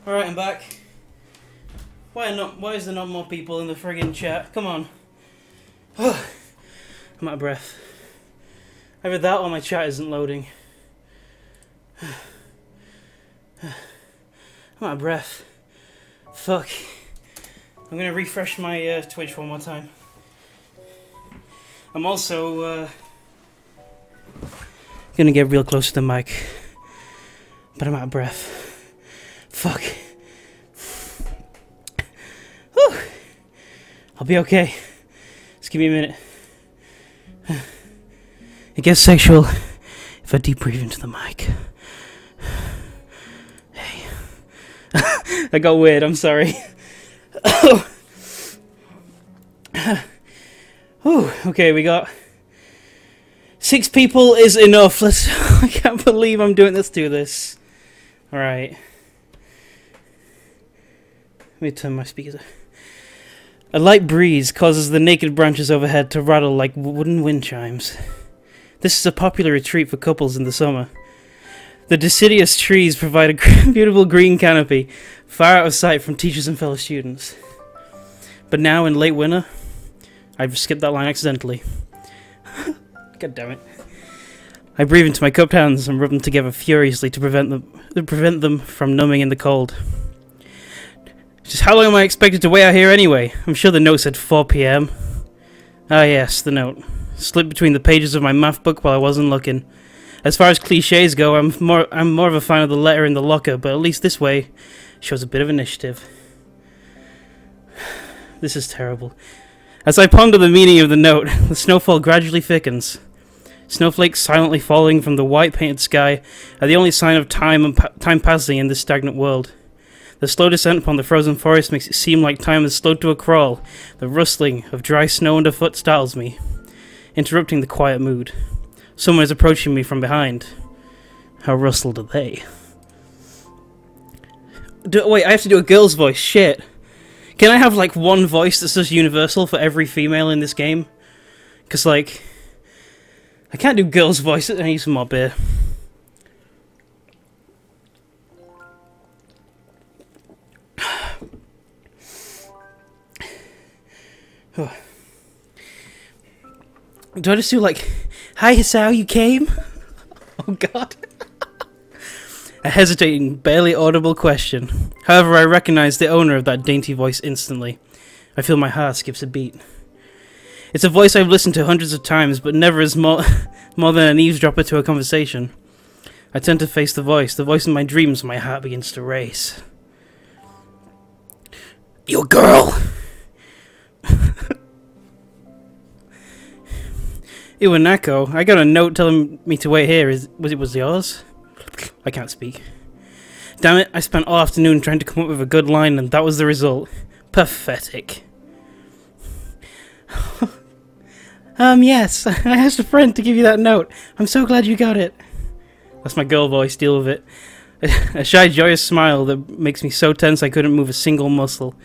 Alright, I'm back. Why is there not more people in the friggin' chat? Come on. I'm out of breath. Either that or my chat isn't loading. I'm out of breath. Fuck. I'm gonna refresh my Twitch one more time. I'm also gonna get real close to the mic, but I'm out of breath. Fuck. Whew. I'll be okay. Just give me a minute. It gets sexual if I deep breathe into the mic. Hey. That got weird, I'm sorry. Ooh, okay, we got 6 people is enough. I can't believe I'm doing this. Do this. Alright. Let me turn my speakers up. A light breeze causes the naked branches overhead to rattle like wooden wind chimes. This is a popular retreat for couples in the summer. The deciduous trees provide a beautiful green canopy, far out of sight from teachers and fellow students. But now, in late winter, I've skipped that line accidentally. God damn it. I breathe into my cupped hands and rub them together furiously to prevent them from numbing in the cold. Just how long am I expected to wait out here anyway? I'm sure the note said 4 PM. Ah yes, the note. Slipped between the pages of my math book while I wasn't looking. As far as cliches go, I'm more of a fan of the letter in the locker, but at least this way shows a bit of initiative. This is terrible. As I ponder the meaning of the note, the snowfall gradually thickens. Snowflakes silently falling from the white painted sky are the only sign of time passing in this stagnant world. The slow descent upon the frozen forest makes it seem like time has slowed to a crawl. The rustling of dry snow underfoot startles me, interrupting the quiet mood. Someone is approaching me from behind. How rustled are they? Wait, I have to do a girl's voice. Shit. Can I have, like, one voice that's just universal for every female in this game? Because, like, I can't do girl's voice. I need some more beer. Do I just do, like, hi Hisao, you came? Oh god. A hesitating, barely audible question. However, I recognize the owner of that dainty voice instantly. I feel my heart skips a beat. It's a voice I've listened to hundreds of times, but never as more than an eavesdropper to a conversation. I turn to face the voice in my dreams, my heart begins to race. Your girl! Iwanako, I got a note telling me to wait here. Was it yours? I can't speak. Damn it, I spent all afternoon trying to come up with a good line and that was the result. Pathetic. Yes, I asked a friend to give you that note. I'm so glad you got it. That's my girl voice, deal with it. A shy, joyous smile that makes me so tense I couldn't move a single muscle,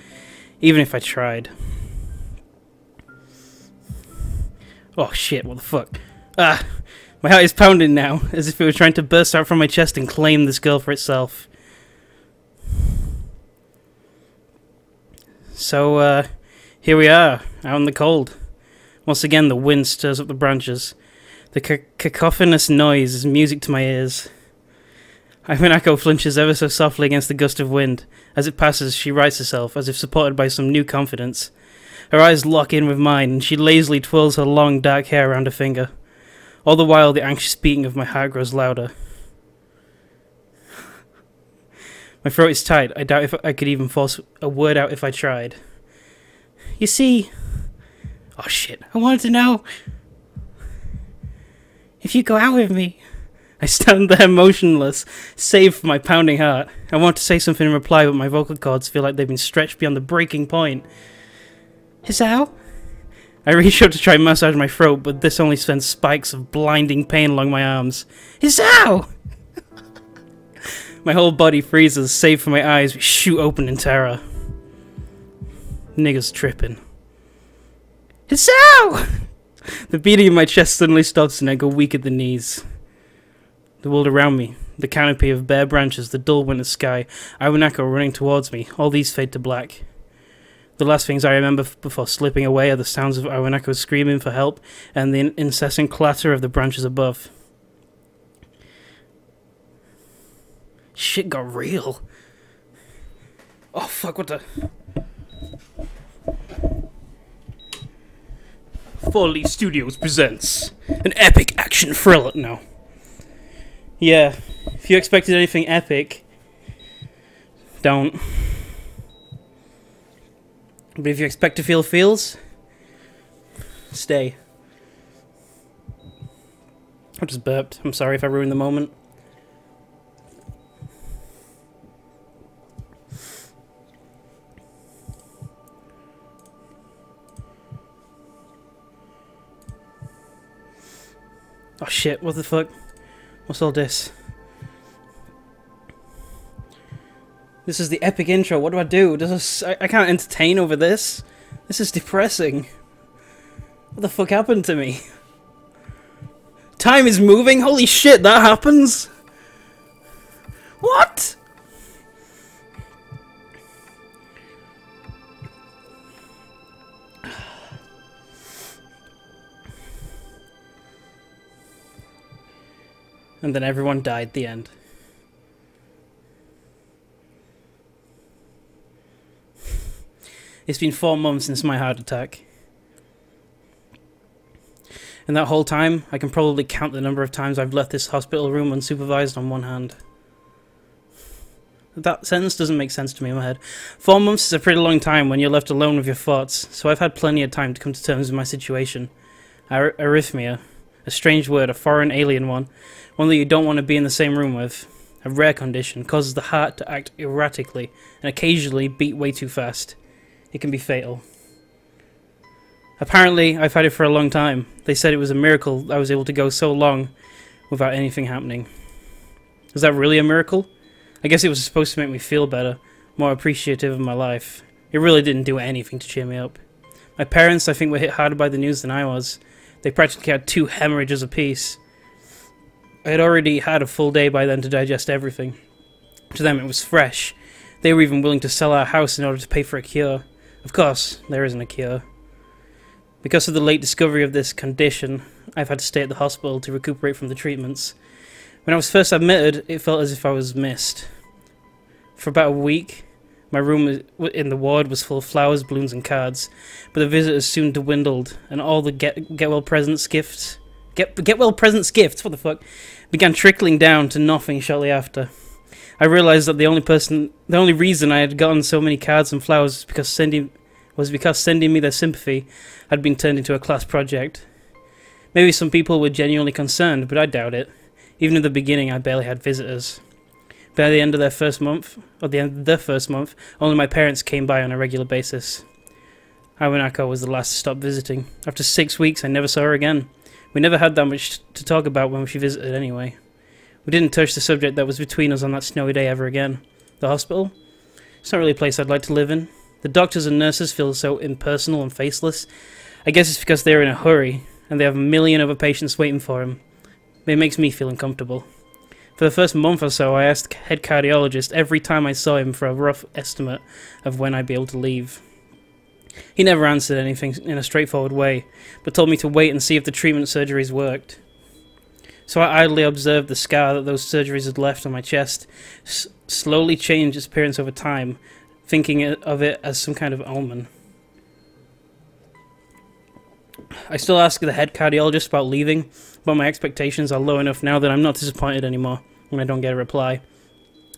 even if I tried. Oh shit, what the fuck? Ah, my heart is pounding now, as if it were trying to burst out from my chest and claim this girl for itself. So, here we are, out in the cold. Once again, the wind stirs up the branches. The cacophonous noise is music to my ears. Ivanako flinches ever so softly against the gust of wind. As it passes, she rights herself, as if supported by some new confidence. Her eyes lock in with mine, and she lazily twirls her long, dark hair around her finger. All the while, the anxious beating of my heart grows louder. My throat is tight. I doubt if I could even force a word out if I tried. You see... Oh shit, I wanted to know... if you go out with me. I stand there motionless, save for my pounding heart. I want to say something in reply, but my vocal cords feel like they've been stretched beyond the breaking point. Hisao? I reach out to try and massage my throat, but this only sends spikes of blinding pain along my arms. Hisao! My whole body freezes, save for my eyes which shoot open in terror. Niggas tripping. Hisao! The beating in my chest suddenly stops and I go weak at the knees. The world around me The canopy of bare branches, the dull winter sky, Iwanako running towards me, all these fade to black. The last things I remember before slipping away are the sounds of Iwanako screaming for help and the incessant clatter of the branches above. Shit got real. Oh fuck, what the... Foley Studios presents an epic action thriller. No. Yeah, if you expected anything epic, don't. But if you expect to feel feels, stay. I just burped. I'm sorry if I ruined the moment. Oh shit, what the fuck? What's all this? This is the epic intro. What do I do? I can't entertain over this. This is depressing. What the fuck happened to me? Time is moving? Holy shit, that happens? What? And then everyone died at the end. It's been 4 months since my heart attack. In that whole time, I can probably count the number of times I've left this hospital room unsupervised on one hand. That sentence doesn't make sense to me in my head. 4 months is a pretty long time when you're left alone with your thoughts, so I've had plenty of time to come to terms with my situation. Arrhythmia. A strange word, a foreign alien one that you don't want to be in the same room with. A rare condition, causes the heart to act erratically and occasionally beat way too fast. It can be fatal. Apparently, I've had it for a long time. They said it was a miracle I was able to go so long without anything happening. Is that really a miracle? I guess it was supposed to make me feel better, more appreciative of my life. It really didn't do anything to cheer me up. My parents, I think, were hit harder by the news than I was. They practically had 2 hemorrhages apiece. I had already had a full day by then to digest everything. To them it was fresh. They were even willing to sell our house in order to pay for a cure. Of course, there isn't a cure. Because of the late discovery of this condition, I've had to stay at the hospital to recuperate from the treatments. When I was first admitted, it felt as if I was missed. For about a week, my room in the ward was full of flowers, balloons and cards, but the visitors soon dwindled, and all the get-well-presents gifts... Get-well-presents gifts, what the fuck, began trickling down to nothing shortly after. I realized that the only reason I had gotten so many cards and flowers was because sending me their sympathy had been turned into a class project. Maybe some people were genuinely concerned, but I doubt it. Even in the beginning, I barely had visitors. By the end of their first month, only my parents came by on a regular basis. Iwanako was the last to stop visiting. After 6 weeks, I never saw her again. We never had that much to talk about when she visited anyway. We didn't touch the subject that was between us on that snowy day ever again. The hospital? It's not really a place I'd like to live in. The doctors and nurses feel so impersonal and faceless. I guess it's because they're in a hurry, and they have a million other patients waiting for them. But it makes me feel uncomfortable. For the first month or so, I asked the head cardiologist every time I saw him for a rough estimate of when I'd be able to leave. He never answered anything in a straightforward way, but told me to wait and see if the treatment surgeries worked. So I idly observed the scar that those surgeries had left on my chest slowly change its appearance over time, thinking of it as some kind of omen. I still ask the head cardiologist about leaving, but my expectations are low enough now that I'm not disappointed anymore when I don't get a reply.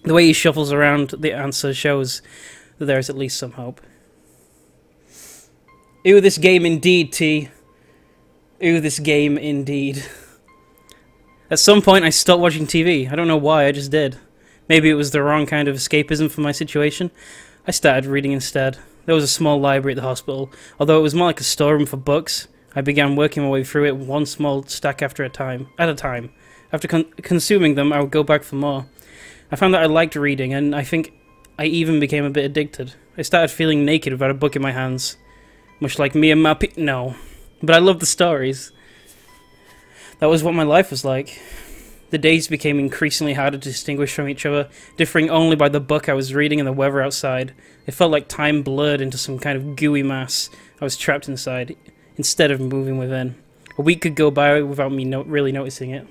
The way he shuffles around the answer shows that there is at least some hope. Ew, this game indeed, T. Ew, this game indeed. At some point I stopped watching TV. I don't know why, I just did. Maybe it was the wrong kind of escapism for my situation. I started reading instead. There was a small library at the hospital. Although it was more like a storeroom for books, I began working my way through it one small stack at a time. After consuming them, I would go back for more. I found that I liked reading, and I think I even became a bit addicted. I started feeling naked without a book in my hands. Much like me and my no. But I loved the stories. That was what my life was like. The days became increasingly harder to distinguish from each other, differing only by the book I was reading and the weather outside. It felt like time blurred into some kind of gooey mass. I was trapped inside, instead of moving within. A week could go by without me really noticing it.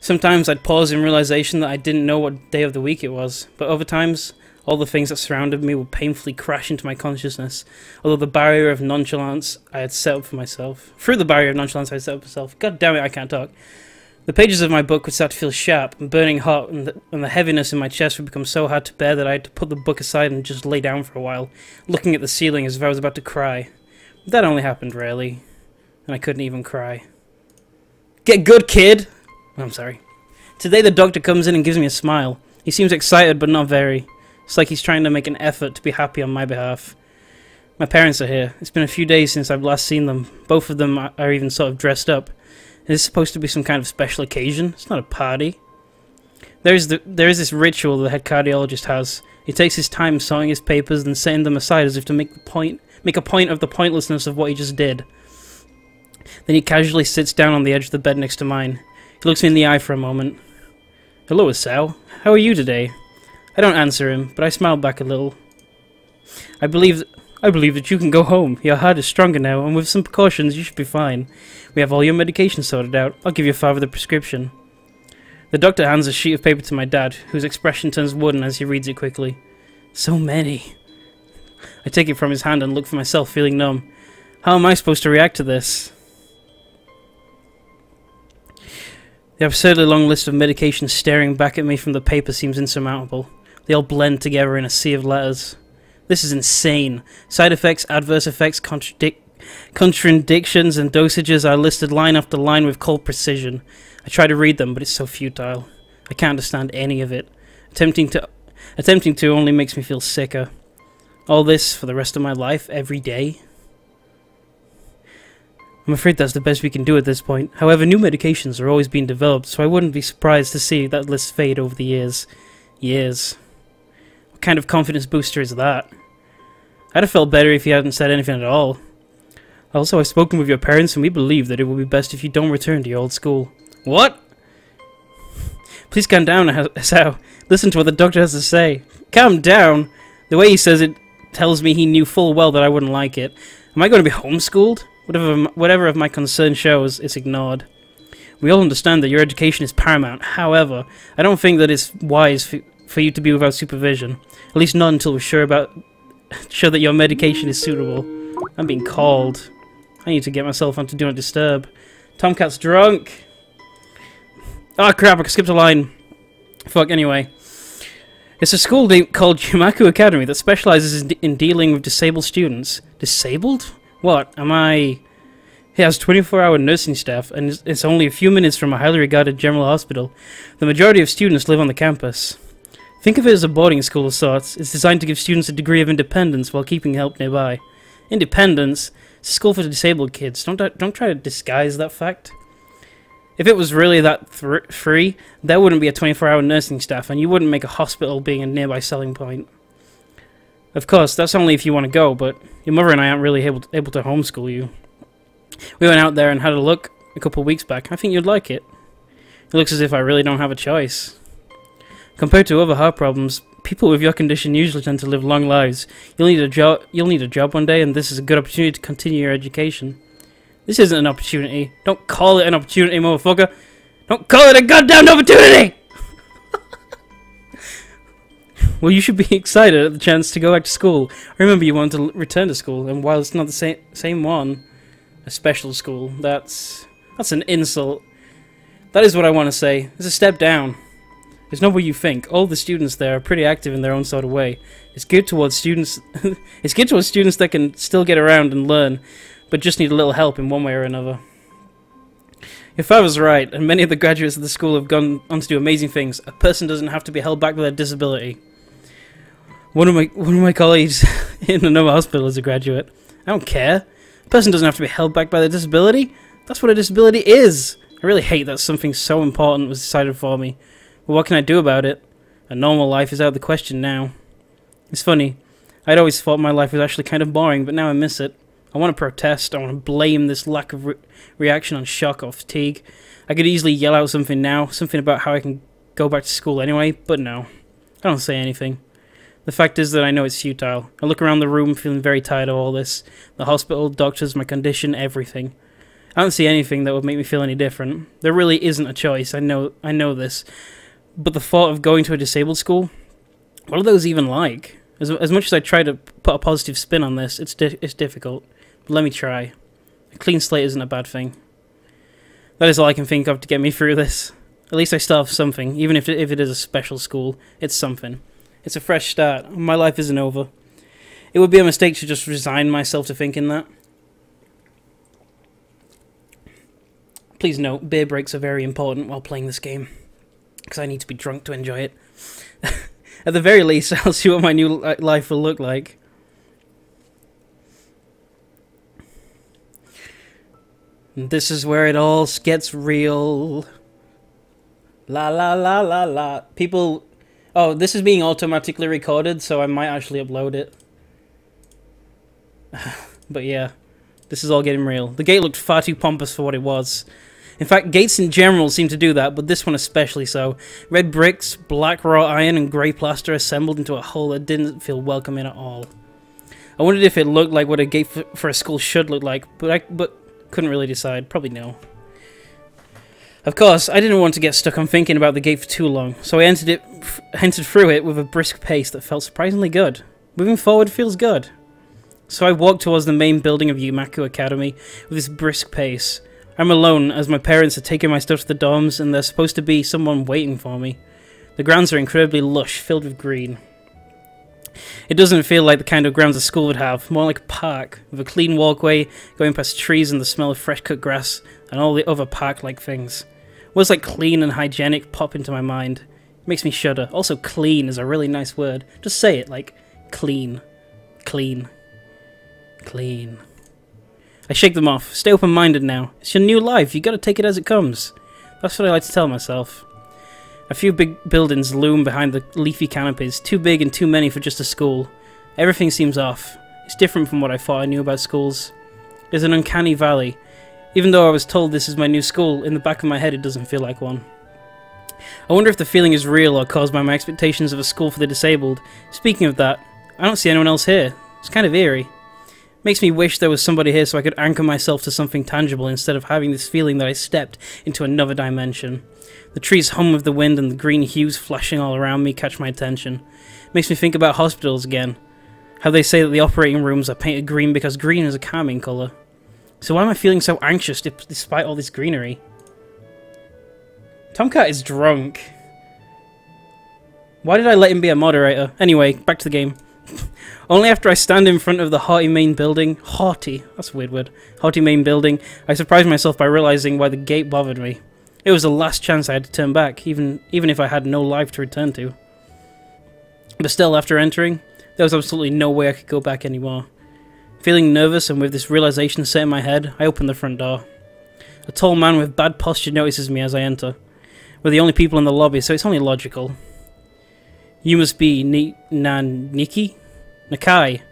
Sometimes I'd pause in realization that I didn't know what day of the week it was, but other times, all the things that surrounded me would painfully crash into my consciousness, although the barrier of nonchalance I had set up for myself. Through the barrier of nonchalance I had set up for myself. God damn it, I can't talk. The pages of my book would start to feel sharp and burning hot, and the heaviness in my chest would become so hard to bear that I had to put the book aside and just lay down for a while, looking at the ceiling as if I was about to cry. But that only happened rarely, and I couldn't even cry. Get good, kid! I'm sorry. Today the doctor comes in and gives me a smile. He seems excited, but not very. It's like he's trying to make an effort to be happy on my behalf. My parents are here. It's been a few days since I've last seen them. Both of them are even sort of dressed up. Is this supposed to be some kind of special occasion? It's not a party. There is this ritual the head cardiologist has. He takes his time sorting his papers and setting them aside as if to make a point of the pointlessness of what he just did. Then he casually sits down on the edge of the bed next to mine. He looks me in the eye for a moment. Hello, Asao. How are you today? I don't answer him, but I smile back a little. I believe that you can go home. Your heart is stronger now, and with some precautions, you should be fine. We have all your medication sorted out. I'll give your father the prescription. The doctor hands a sheet of paper to my dad, whose expression turns wooden as he reads it quickly. So many. I take it from his hand and look for myself, feeling numb. How am I supposed to react to this? The absurdly long list of medications staring back at me from the paper seems insurmountable. They all blend together in a sea of letters. This is insane. Side effects, adverse effects, contradictions, and dosages are listed line after line with cold precision. I try to read them, but it's so futile. I can't understand any of it. Attempting to only makes me feel sicker. All this for the rest of my life, every day? I'm afraid that's the best we can do at this point. However, new medications are always being developed, so I wouldn't be surprised to see that list fade over the years. What kind of confidence booster is that? I'd have felt better if you hadn't said anything at all. Also, I've spoken with your parents and we believe that it would be best if you don't return to your old school. What? Please calm down, Asao. Listen to what the doctor has to say. Calm down? The way he says it tells me he knew full well that I wouldn't like it. Am I going to be homeschooled? Whatever of my concern shows, it's ignored. We all understand that your education is paramount. However, I don't think that it's wise for you to be without supervision. At least not until we're sure that your medication is suitable. I'm being called. I need to get myself onto Do Not Disturb. Tomcat's drunk. Oh crap, I skipped a line. Fuck, anyway. It's a school called Yumaku Academy that specializes in dealing with disabled students. Disabled? What, am I... He has 24-hour nursing staff, and it's only a few minutes from a highly regarded general hospital. The majority of students live on the campus. Think of it as a boarding school of sorts. It's designed to give students a degree of independence while keeping help nearby. Independence? It's a school for disabled kids. Don't try to disguise that fact. If it was really that free, there wouldn't be a 24-hour nursing staff, and you wouldn't make a hospital being a nearby selling point. Of course, that's only if you want to go, but your mother and I aren't really able to homeschool you. We went out there and had a look a couple of weeks back. I think you'd like it. It looks as if I really don't have a choice. Compared to other heart problems, people with your condition usually tend to live long lives. You'll need a job one day, and this is a good opportunity to continue your education. This isn't an opportunity. Don't call it an opportunity, motherfucker. Don't call it a goddamn opportunity! Well, you should be excited at the chance to go back to school. I remember you wanted to return to school, and while it's not the same one, a special school, that's an insult. That is what I want to say. It's a step down. It's not what you think. All the students there are pretty active in their own sort of way. It's geared towards students. It's geared towards students that can still get around and learn, but just need a little help in one way or another. Your father's right, and many of the graduates of the school have gone on to do amazing things. A person doesn't have to be held back by their disability. One of my colleagues in another hospital is a graduate. I don't care. A person doesn't have to be held back by their disability. That's what a disability is. I really hate that something so important was decided for me. But what can I do about it? A normal life is out of the question now. It's funny. I'd always thought my life was actually kind of boring, but now I miss it. I want to protest. I want to blame this lack of reaction on shock or fatigue. I could easily yell out something now, something about how I can go back to school anyway, but no. I don't say anything. The fact is that I know it's futile. I look around the room feeling very tired of all this. The hospital, doctors, my condition, everything. I don't see anything that would make me feel any different. There really isn't a choice, I know this. But the thought of going to a disabled school, what are those even like? As much as I try to put a positive spin on this, it's difficult. But let me try. A clean slate isn't a bad thing. That is all I can think of to get me through this. At least I still have something, even if it is a special school. It's something. It's a fresh start. My life isn't over. It would be a mistake to just resign myself to thinking that. Please note, beer breaks are very important while playing this game, because I need to be drunk to enjoy it. At the very least, I'll see what my new life will look like. And this is where it all gets real. La la la la la. People... Oh, this is being automatically recorded, so I might actually upload it. But yeah, this is all getting real. The gate looked far too pompous for what it was. In fact, gates in general seem to do that, but this one especially so. Red bricks, black wrought iron, and grey plaster assembled into a whole that didn't feel welcoming at all. I wondered if it looked like what a gate for a school should look like, but couldn't really decide. Probably no. Of course, I didn't want to get stuck on thinking about the gate for too long, so I entered through it with a brisk pace that felt surprisingly good. Moving forward feels good. So I walked towards the main building of Yumaku Academy with this brisk pace. I'm alone, as my parents are taking my stuff to the dorms, and there's supposed to be someone waiting for me. The grounds are incredibly lush, filled with green. It doesn't feel like the kind of grounds a school would have, more like a park, with a clean walkway, going past trees and the smell of fresh-cut grass, and all the other park-like things. Words like clean and hygienic pop into my mind. It makes me shudder. Also, clean is a really nice word. Just say it, like, clean. Clean. Clean. I shake them off. Stay open-minded now. It's your new life. You gotta take it as it comes. That's what I like to tell myself. A few big buildings loom behind the leafy canopies. Too big and too many for just a school. Everything seems off. It's different from what I thought I knew about schools. There's an uncanny valley. Even though I was told this is my new school, in the back of my head it doesn't feel like one. I wonder if the feeling is real or caused by my expectations of a school for the disabled. Speaking of that, I don't see anyone else here. It's kind of eerie. Makes me wish there was somebody here so I could anchor myself to something tangible instead of having this feeling that I stepped into another dimension. The trees hum with the wind and the green hues flashing all around me catch my attention. Makes me think about hospitals again. How they say that the operating rooms are painted green because green is a calming colour. So why am I feeling so anxious despite all this greenery? Tomcat is drunk. Why did I let him be a moderator? Anyway, back to the game. Only after I stand in front of the haughty main building... Haughty? That's a weird word. Haughty main building. I surprised myself by realising why the gate bothered me. It was the last chance I had to turn back, even if I had no life to return to. But still, after entering, there was absolutely no way I could go back anymore. Feeling nervous and with this realisation set in my head, I opened the front door. A tall man with bad posture notices me as I enter. We're the only people in the lobby, so it's only logical. You must be Niki? Nakai.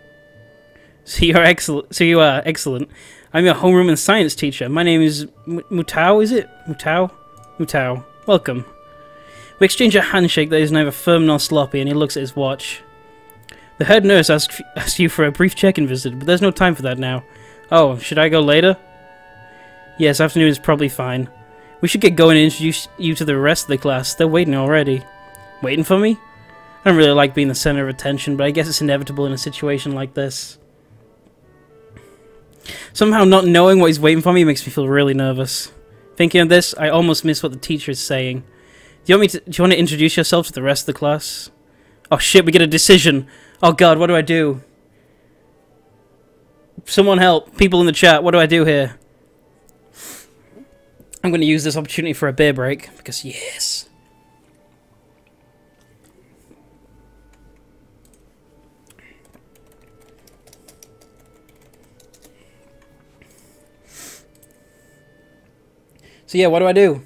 So you are excellent. I'm your homeroom and science teacher. My name is Mutao, is it? Mutao? Mutao. Welcome. We exchange a handshake that is neither firm nor sloppy, and he looks at his watch. The head nurse asks you for a brief check-in visit, but there's no time for that now. Oh, should I go later? Yes, afternoon is probably fine. We should get going and introduce you to the rest of the class. They're waiting already. Waiting for me? I don't really like being the center of attention, but I guess it's inevitable in a situation like this. Somehow not knowing what he's waiting for me makes me feel really nervous. Thinking of this, I almost miss what the teacher is saying. Do you want to introduce yourself to the rest of the class? Oh shit, we get a decision. Oh god, what do I do? Someone help. People in the chat, what do I do here? I'm going to use this opportunity for a beer break, because yes. So yeah, what do I do?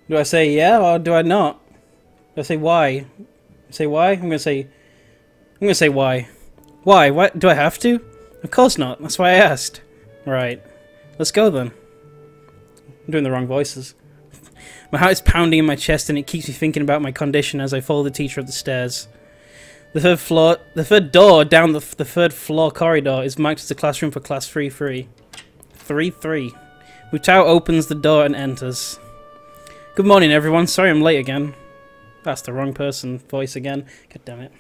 Do I say yeah or do I not? Do I say why? Say why? I'm gonna say why. Why? What? Do I have to? Of course not. That's why I asked. Right. Let's go then. I'm doing the wrong voices. My heart is pounding in my chest and it keeps me thinking about my condition as I follow the teacher up the stairs. The third door down the third floor corridor is marked as the classroom for class 3-3. 3-3. Mutao opens the door and enters. Good morning, everyone. Sorry I'm late again. That's the wrong person voice again. God damn it.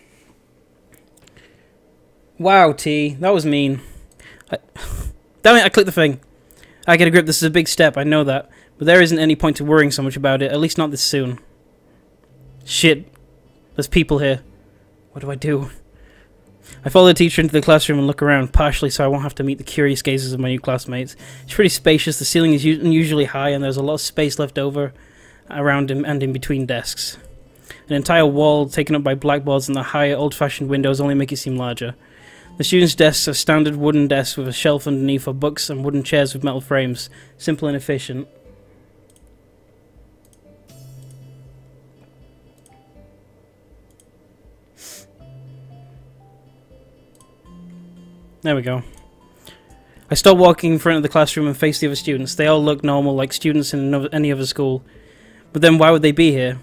Wow, T. That was mean. Damn it, I clicked the thing. I get a grip. This is a big step. I know that. But there isn't any point to worrying so much about it. At least not this soon. Shit. There's people here. What do I do? I follow the teacher into the classroom and look around, partially so I won't have to meet the curious gazes of my new classmates. It's pretty spacious, the ceiling is unusually high, and there's a lot of space left over around him and in between desks. An entire wall taken up by blackboards and the higher, old-fashioned windows only make it seem larger. The students' desks are standard wooden desks with a shelf underneath for books and wooden chairs with metal frames. Simple and efficient. There we go. I stop walking in front of the classroom and face the other students. They all look normal, like students in any other school. But then why would they be here?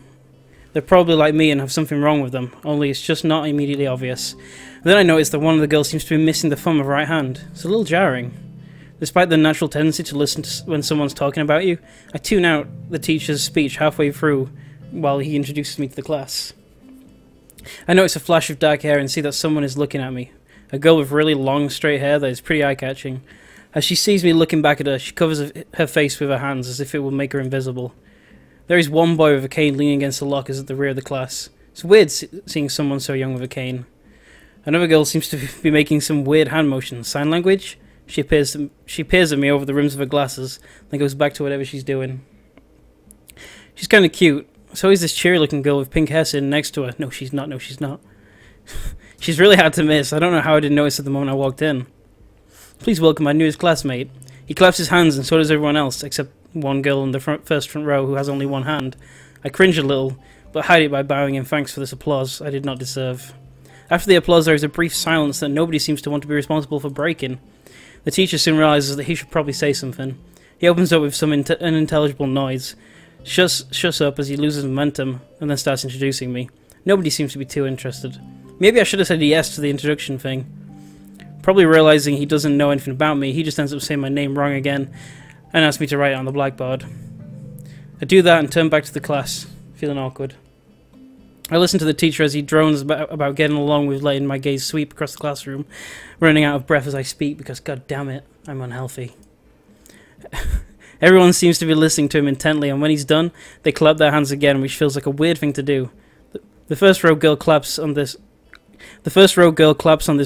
They're probably like me and have something wrong with them, only it's just not immediately obvious. And then I notice that one of the girls seems to be missing the thumb of her right hand. It's a little jarring. Despite the natural tendency to listen to when someone's talking about you, I tune out the teacher's speech halfway through while he introduces me to the class. I notice a flash of dark hair and see that someone is looking at me. A girl with really long, straight hair that is pretty eye-catching. As she sees me looking back at her, she covers her face with her hands as if it would make her invisible. There is one boy with a cane leaning against the lockers at the rear of the class. It's weird seeing someone so young with a cane. Another girl seems to be making some weird hand motions. Sign language? She peers at me over the rims of her glasses, then goes back to whatever she's doing. She's kind of cute. So is this cheery-looking girl with pink hair sitting next to her. No, she's not. No, she's not. She's really hard to miss. I don't know how I didn't notice at the moment I walked in. Please welcome my newest classmate. He claps his hands and so does everyone else, except one girl in the first front row who has only one hand. I cringe a little, but hide it by bowing in thanks for this applause I did not deserve. After the applause there is a brief silence that nobody seems to want to be responsible for breaking. The teacher soon realizes that he should probably say something. He opens up with some unintelligible noise, shuts up as he loses momentum, and then starts introducing me. Nobody seems to be too interested. Maybe I should have said yes to the introduction thing. Probably realizing he doesn't know anything about me, he just ends up saying my name wrong again and asks me to write it on the blackboard. I do that and turn back to the class, feeling awkward. I listen to the teacher as he drones about getting along with letting my gaze sweep across the classroom, running out of breath as I speak because, god damn it, I'm unhealthy. Everyone seems to be listening to him intently, and when he's done, they clap their hands again, which feels like a weird thing to do. The first row girl claps on this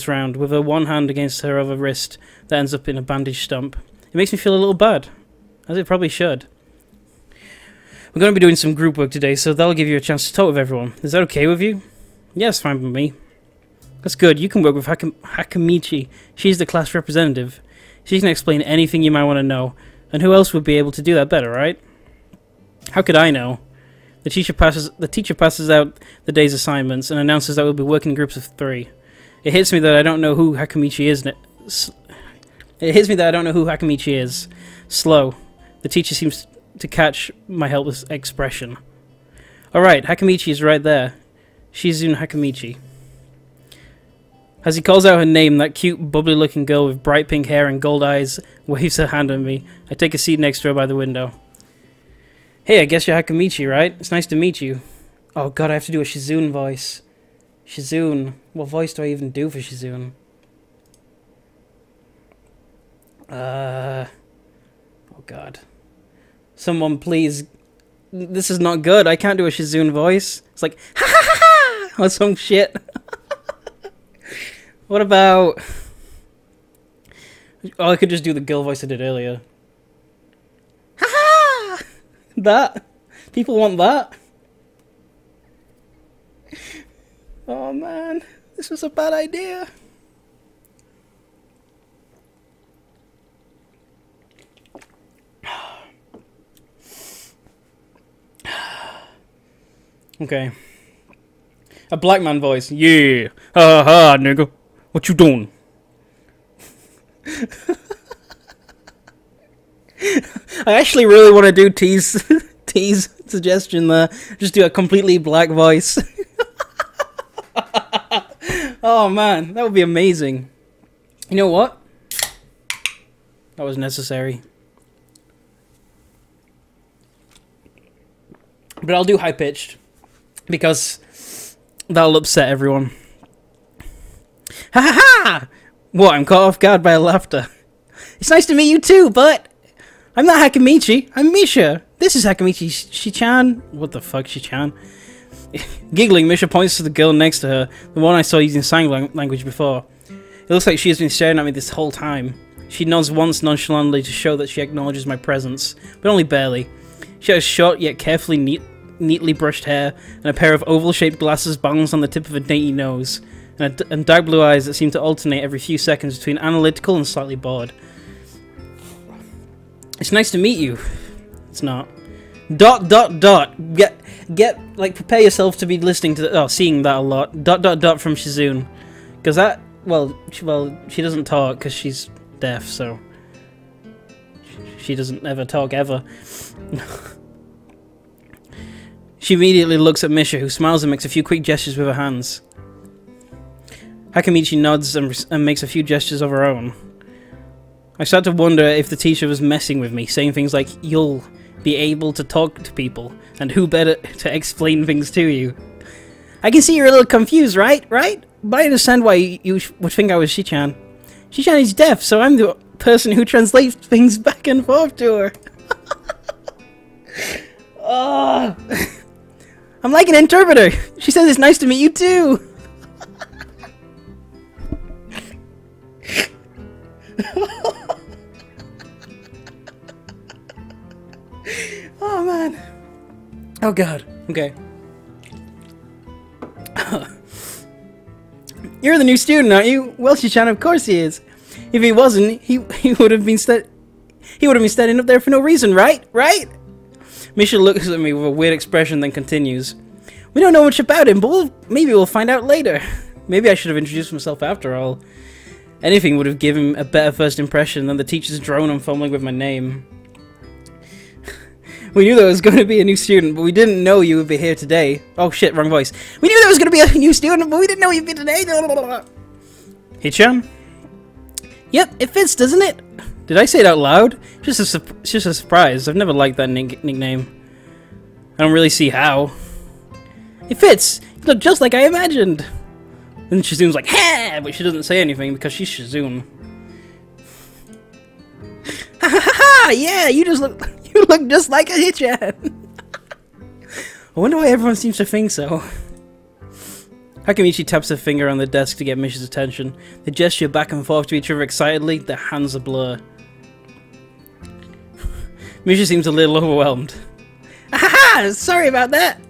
round, with her one hand against her other wrist that ends up in a bandaged stump. It makes me feel a little bad, as it probably should. We're going to be doing some group work today, so that'll give you a chance to talk with everyone. Is that okay with you? Yes, fine with me. That's good. You can work with Hakamichi. She's the class representative. She can explain anything you might want to know, and who else would be able to do that better, right? How could I know? The teacher passes out the day's assignments and announces that we'll be working in groups of 3. It hits me that I don't know who Hakamichi is. Slow. The teacher seems to catch my helpless expression. Alright, Hakamichi is right there. Shizune Hakamichi. As he calls out her name, that cute, bubbly-looking girl with bright pink hair and gold eyes waves her hand at me. I take a seat next to her by the window. Hey, I guess you're Hakamichi, right? It's nice to meet you. Oh god, I have to do a Shizune voice. Shizune. What voice do I even do for Shizune? Oh god. Someone please... This is not good. I can't do a Shizune voice. It's like, ha ha ha ha! Or some shit. What about... Oh, I could just do the girl voice I did earlier. Ha ha! That? People want that? Oh man, this was a bad idea. Okay. A black man voice. Yeah. Ha ha, nigga. What you doing? I actually really want to do T's suggestion there. Just do a completely black voice. Oh man, that would be amazing. You know what? That was necessary. But I'll do high-pitched, because that'll upset everyone. Ha ha ha! What, I'm caught off guard by laughter. It's nice to meet you too, but I'm not Hakamichi, I'm Misha. This is Hakamichi Shichan. What the fuck, Shichan? Giggling, Misha points to the girl next to her, the one I saw using sign language before. It looks like she has been staring at me this whole time. She nods once nonchalantly to show that she acknowledges my presence, but only barely. She has short yet carefully neatly brushed hair, and a pair of oval-shaped glasses balanced on the tip of a dainty nose, and dark blue eyes that seem to alternate every few seconds between analytical and slightly bored. It's nice to meet you. It's not. ... Get like, prepare yourself to be listening to seeing that a lot. ... from Shizune. Because that, well, she doesn't talk because she's deaf, so she doesn't ever talk ever. She immediately looks at Misha, who smiles and makes a few quick gestures with her hands. Hakamichi nods and makes a few gestures of her own. I start to wonder if the teacher was messing with me, saying things like, "You'll be able to talk to people, and who better to explain things to you?" I can see you're a little confused, right? But I understand why you would think I was Shichan. Shichan is deaf, so I'm the person who translates things back and forth to her. Oh, I'm like an interpreter. She says it's nice to meet you too. Oh man. Oh god. Okay. You're the new student, aren't you? Well, Shichan, of course he is. If he wasn't, he would have been standing up there for no reason, right? Misha looks at me with a weird expression, then continues. We don't know much about him, but maybe we'll find out later. Maybe I should have introduced myself after all. Anything would have given him a better first impression than the teacher's drone and fumbling with my name. We knew there was going to be a new student, but we didn't know you would be here today. Oh shit, wrong voice. We knew there was going to be a new student, but we didn't know you'd be today. Hichan? Yep, it fits, doesn't it? Did I say it out loud? Just a surprise. I've never liked that nickname. I don't really see how. It fits. You look just like I imagined. And Shizune's like, ha! But she doesn't say anything because she's Shizune. Ha ha ha! Yeah, you look just like a Hichan. I wonder why everyone seems to think so. Hakamichi taps her finger on the desk to get Misha's attention. They gesture back and forth to each other excitedly, their hands a blur. Misha seems a little overwhelmed. Ahaha! Sorry about that!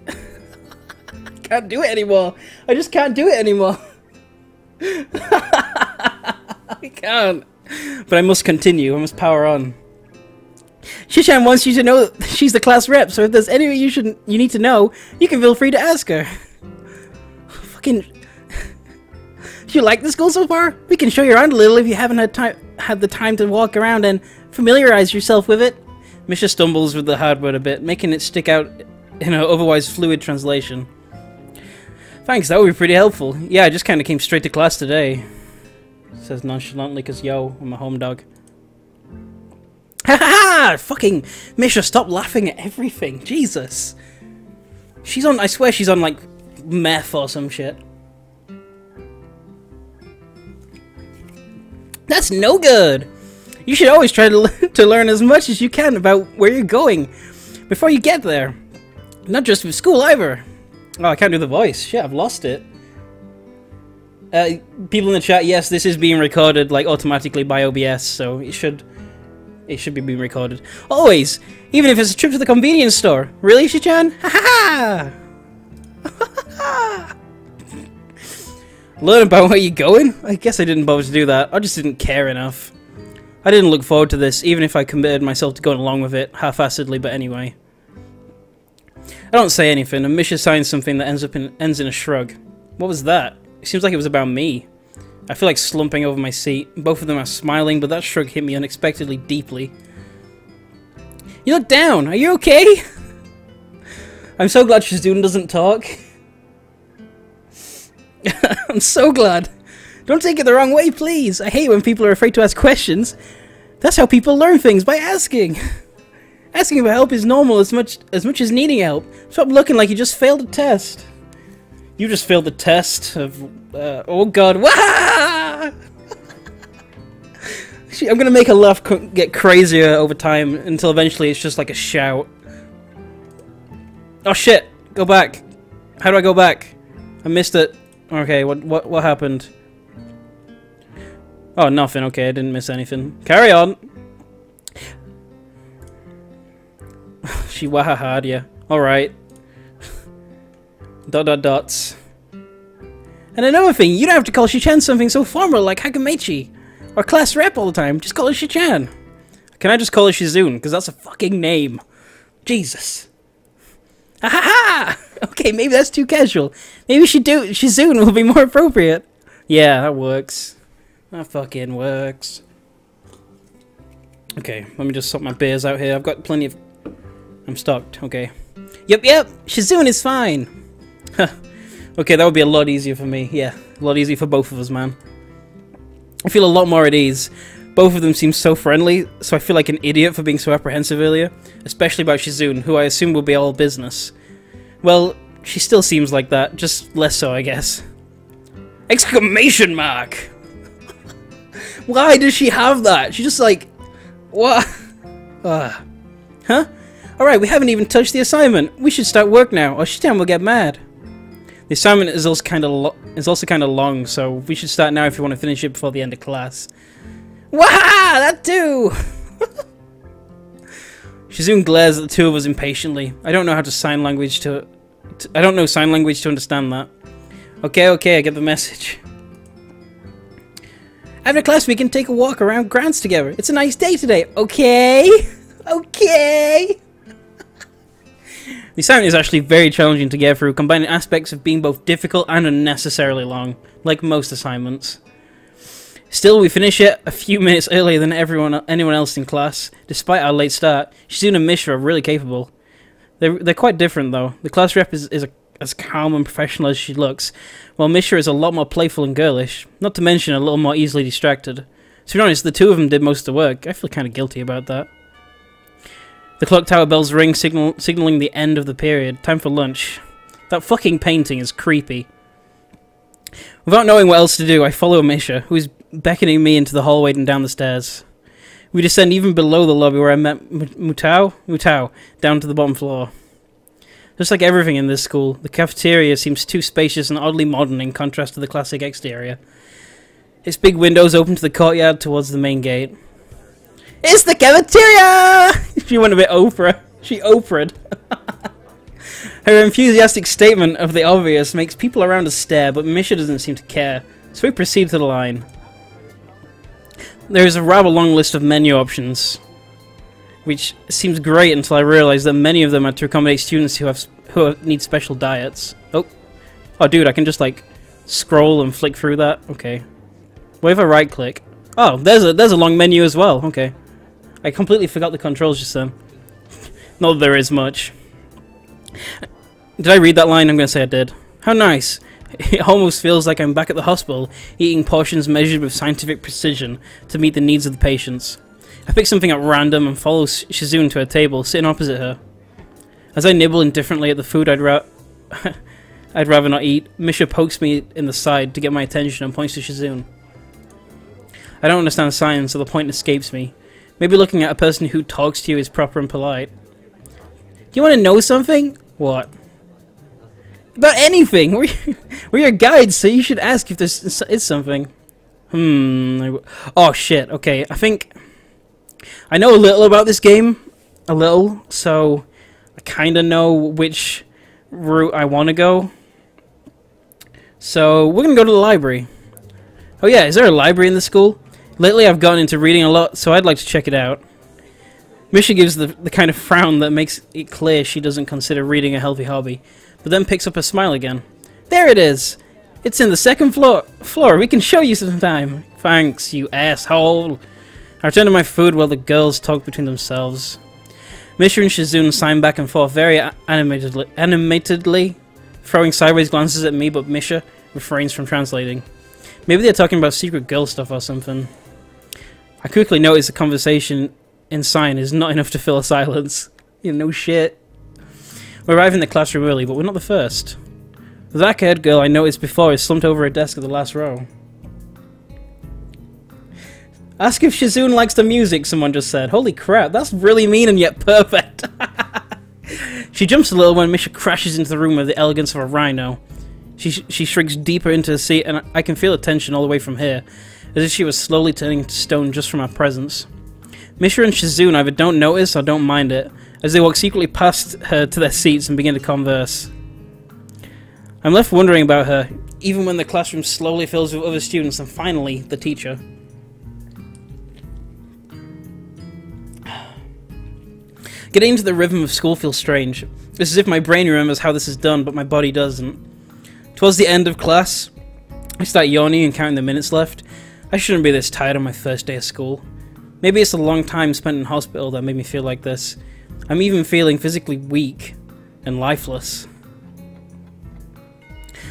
I can't do it anymore! I just can't do it anymore! I can't! But I must continue, I must power on. Shichan wants you to know that she's the class rep, so if there's anything you need to know, you can feel free to ask her. Fucking... Do you like the school so far? We can show you around a little if you haven't had the time to walk around and familiarize yourself with it. Misha stumbles with the hard word a bit, making it stick out in an otherwise fluid translation. Thanks, that would be pretty helpful. Yeah, I just kind of came straight to class today. Says nonchalantly, cause yo, I'm a home dog. Ha ha ha! Fucking Misha, stop laughing at everything. Jesus. She's on, I swear she's on like meth or some shit. That's no good. You should always try to learn as much as you can about where you're going before you get there. Not just with school either. Oh, I can't do the voice. Shit, I've lost it. People in the chat, yes, this is being recorded like automatically by OBS, so it should be being recorded. Always, even if it's a trip to the convenience store. Really, Shichan? Ha ha! Learn about where you're going? I guess I didn't bother to do that. I just didn't care enough. I didn't look forward to this, even if I committed myself to going along with it, half-assedly, but anyway. I don't say anything, and Misha signs something that ends in a shrug. What was that? It seems like it was about me. I feel like slumping over my seat. Both of them are smiling, but that shrug hit me unexpectedly deeply. You look down. Are you okay? I'm so glad Shizune doesn't talk. I'm so glad. Don't take it the wrong way, please. I hate when people are afraid to ask questions. That's how people learn things, by asking. Asking for help is normal as much as needing help. Stop looking like you just failed a test. You just failed the test of... oh god. Wah! I'm gonna make her laugh get crazier over time until eventually it's just like a shout. Oh shit! Go back. How do I go back? I missed it. Okay, what happened? Oh, nothing. Okay, I didn't miss anything. Carry on. She wahahad, yeah. Alright. Dots. And another thing, you don't have to call Shichan something so formal like Hakamechi. Or class rep all the time. Just call her Shichan. Can I just call her Shizune? Because that's a fucking name. Jesus. Ha ha ha! Okay, maybe that's too casual. Maybe Shizune will be more appropriate. Yeah, that works. That fucking works. Okay, let me just sort my beers out here. I've got plenty of... I'm stocked. Okay. Yep. Shizune is fine. Okay, that would be a lot easier for me. Yeah, a lot easier for both of us, man. I feel a lot more at ease. Both of them seem so friendly, so I feel like an idiot for being so apprehensive earlier. Especially about Shizune, who I assume will be all business. Well, she still seems like that, just less so, I guess. Exclamation mark! Why does she have that? She just like... What? Huh? Alright, we haven't even touched the assignment. We should start work now, or Shitan will get mad. The assignment is also kind of long, so we should start now if you want to finish it before the end of class. Wah! That too! Shizune glares at the two of us impatiently. I don't know how to sign language to... I don't know sign language to understand that. Okay, I get the message. After class, we can take a walk around grounds together. It's a nice day today. Okay? Okay? The assignment is actually very challenging to get through, combining aspects of being both difficult and unnecessarily long, like most assignments. Still, we finish it a few minutes earlier than anyone else in class. Despite our late start, Shizune and Mishra are really capable. They're quite different, though. The class rep is as calm and professional as she looks, while Mishra is a lot more playful and girlish, not to mention a little more easily distracted. To be honest, the two of them did most of the work. I feel kind of guilty about that. The clock tower bells ring, signaling the end of the period. Time for lunch. That fucking painting is creepy. Without knowing what else to do, I follow Mishra, who is beckoning me into the hallway and down the stairs. We descend even below the lobby where I met Mutao, down to the bottom floor. Just like everything in this school, the cafeteria seems too spacious and oddly modern in contrast to the classic exterior. Its big windows open to the courtyard towards the main gate. It's the cafeteria! She went a bit Oprah. She Oprah'd. Her enthusiastic statement of the obvious makes people around us stare, but Misha doesn't seem to care, so we proceed to the line. There is a rather long list of menu options, which seems great until I realise that many of them are to accommodate students who need special diets. Oh, dude, I can just like scroll and flick through that. Okay, what if I right click? Oh, there's a long menu as well. Okay, I completely forgot the controls just then. Not that there is much. Did I read that line? I'm gonna say I did. How nice. It almost feels like I'm back at the hospital, eating portions measured with scientific precision to meet the needs of the patients. I pick something at random and follow Shizune to a table, sitting opposite her. As I nibble indifferently at the food I'd rather not eat, Misha pokes me in the side to get my attention and points to Shizune. I don't understand science, so the point escapes me. Maybe looking at a person who talks to you is proper and polite. Do you want to know something? What? About anything! We're your guides, so you should ask if there is something. Oh shit, okay, I think... I know a little about this game. A little, so... I kinda know which route I want to go. So, we're gonna go to the library. Oh yeah, is there a library in the school? Lately I've gotten into reading a lot, so I'd like to check it out. Misha gives the kind of frown that makes it clear she doesn't consider reading a healthy hobby, but then picks up her smile again. There it is! It's in the second floor. We can show you sometime. Thanks, you asshole. I returned to my food while the girls talked between themselves. Misha and Shizune sign back and forth very animatedly, throwing sideways glances at me, but Misha refrains from translating. Maybe they're talking about secret girl stuff or something. I quickly notice the conversation in sign is not enough to fill a silence. You know, no shit. We arrive in the classroom early, but we're not the first. The dark-haired girl I noticed before is slumped over a desk at the last row. Ask if Shizune likes the music, someone just said. Holy crap, that's really mean and yet perfect. She jumps a little when Misha crashes into the room with the elegance of a rhino. She shrinks deeper into the seat, and I can feel the tension all the way from here, as if she was slowly turning to stone just from our presence. Misha and Shizune either don't notice or don't mind it, as they walk secretly past her to their seats and begin to converse. I'm left wondering about her, even when the classroom slowly fills with other students and finally, the teacher. Getting into the rhythm of school feels strange. It's as if my brain remembers how this is done, but my body doesn't. Towards the end of class, I start yawning and counting the minutes left. I shouldn't be this tired on my first day of school. Maybe it's a long time spent in hospital that made me feel like this. I'm even feeling physically weak and lifeless.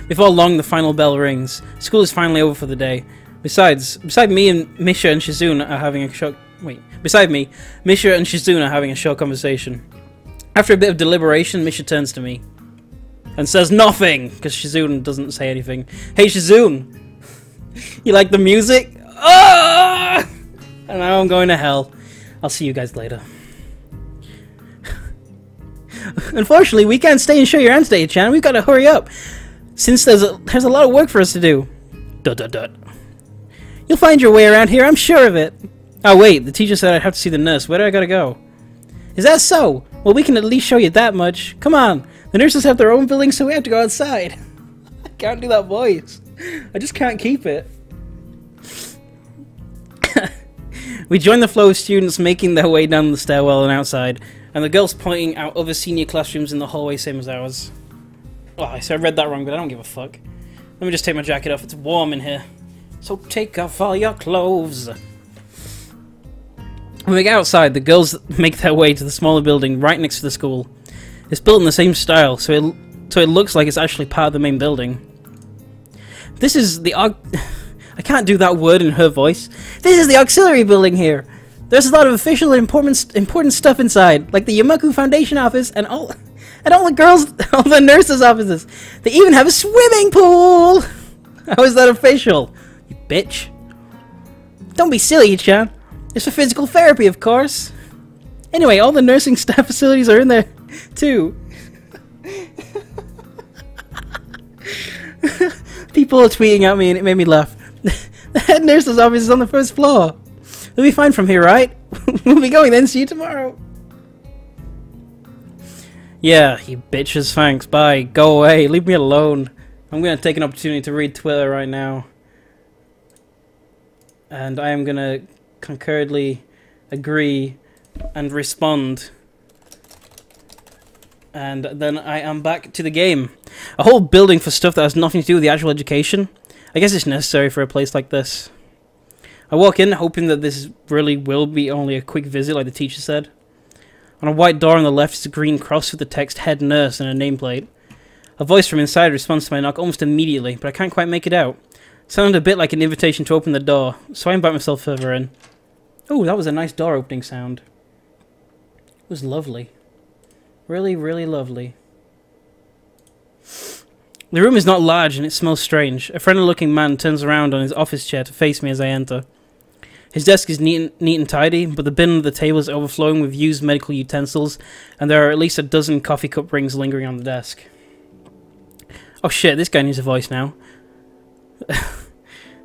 Before long, the final bell rings. School is finally over for the day. Beside me and Misha and Shizune are having a short... Beside me, Misha and Shizune are having a short conversation. After a bit of deliberation, Misha turns to me and says nothing, because Shizune doesn't say anything. Hey Shizune! You like the music? Ah! And now I'm going to hell. I'll see you guys later. Unfortunately, we can't stay and show your hands today, Chan. We've got to hurry up, since there's a lot of work for us to do. ... You'll find your way around here, I'm sure of it. Oh wait, the teacher said I'd have to see the nurse. Where do I gotta go? Is that so? Well, we can at least show you that much. Come on. The nurses have their own building, so we have to go outside. I can't do that voice. I just can't keep it. We join the flow of students making their way down the stairwell and outside, and the girls pointing out other senior classrooms in the hallway, same as ours. Oh, so I read that wrong, but I don't give a fuck. Let me just take my jacket off. It's warm in here. So take off all your clothes. When we get outside, the girls make their way to the smaller building right next to the school. It's built in the same style, so it looks like it's actually part of the main building. This is the I can't do that word in her voice. This is the auxiliary building here. There's a lot of official and important stuff inside, like the Yamaku Foundation office and all the nurses' offices. They even have a swimming pool. How is that official? You bitch. Don't be silly, Chan. It's for physical therapy, of course. Anyway, all the nursing staff facilities are in there, too. People are tweeting at me and it made me laugh. The head nurse's office is on the first floor. We'll be fine from here, right? We'll be going then, see you tomorrow. Yeah, you bitches, thanks, bye. Go away, leave me alone. I'm gonna take an opportunity to read Twitter right now. And I am gonna concurrently agree and respond, and then I am back to the game. A whole building for stuff that has nothing to do with the actual education. I guess it's necessary for a place like this. I walk in hoping that this really will be only a quick visit like the teacher said. On a white door on the left is a green cross with the text head nurse and a nameplate. A voice from inside responds to my knock almost immediately, but I can't quite make it out. It sounded a bit like an invitation to open the door, so I invite myself further in. Oh, that was a nice door opening sound. It was lovely. Really, really lovely. The room is not large and it smells strange. A friendly-looking man turns around on his office chair to face me as I enter. His desk is neat and tidy, but the bin of the table is overflowing with used medical utensils, and there are at least a dozen coffee cup rings lingering on the desk. Oh shit, this guy needs a voice now.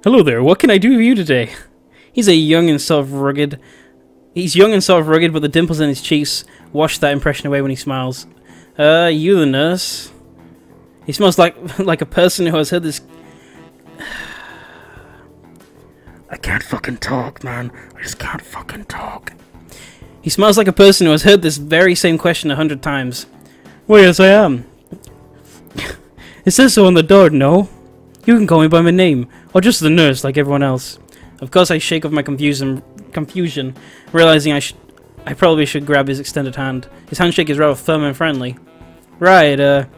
Hello there, what can I do for you today? He's young and sort of rugged, but the dimples in his cheeks wash that impression away when he smiles. You the nurse? He smells like a person who has heard this... I can't fucking talk, man. I just can't fucking talk. He smells like a person who has heard this very same question 100 times. Well, yes, I am. It says so on the door, no? You can call me by my name, or just the nurse like everyone else. Of course I shake off my confusion, realizing I probably should grab his extended hand. His handshake is rather firm and friendly. Right, I'm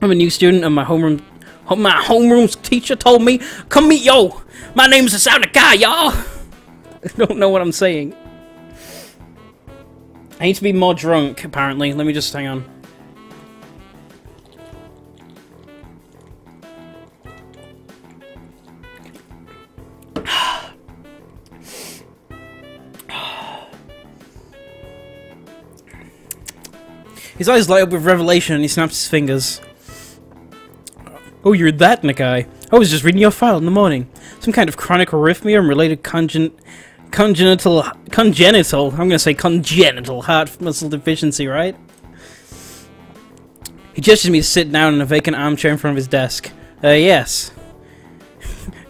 a new student and my homeroom's teacher told me, come meet yo! My name's Asada Guy, y'all! I don't know what I'm saying. I need to be more drunk, apparently. Let me just hang on. His eyes light up with revelation and he snaps his fingers. Oh, you're that Nakai. I was just reading your file in the morning. Some kind of chronic arrhythmia and related congenital, I'm gonna say congenital heart muscle deficiency, right? He gestures me to sit down in a vacant armchair in front of his desk. Yes.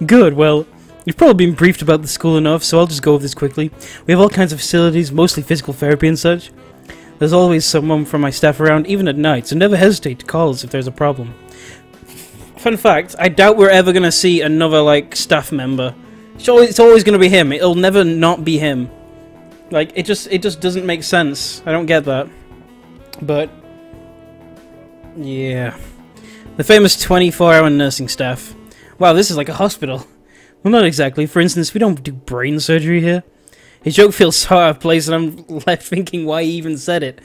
Good, well, you've probably been briefed about the school enough, so I'll just go over this quickly. We have all kinds of facilities, mostly physical therapy and such. There's always someone from my staff around, even at night, so never hesitate to call us if there's a problem. Fun fact, I doubt we're ever gonna see another, like, staff member. It's always gonna be him. It'll never not be him. Like, it just doesn't make sense. I don't get that. But, yeah. The famous 24-hour nursing staff. Wow, this is like a hospital. Well, not exactly. For instance, we don't do brain surgery here. His joke feels so out of place and I'm left thinking why he even said it.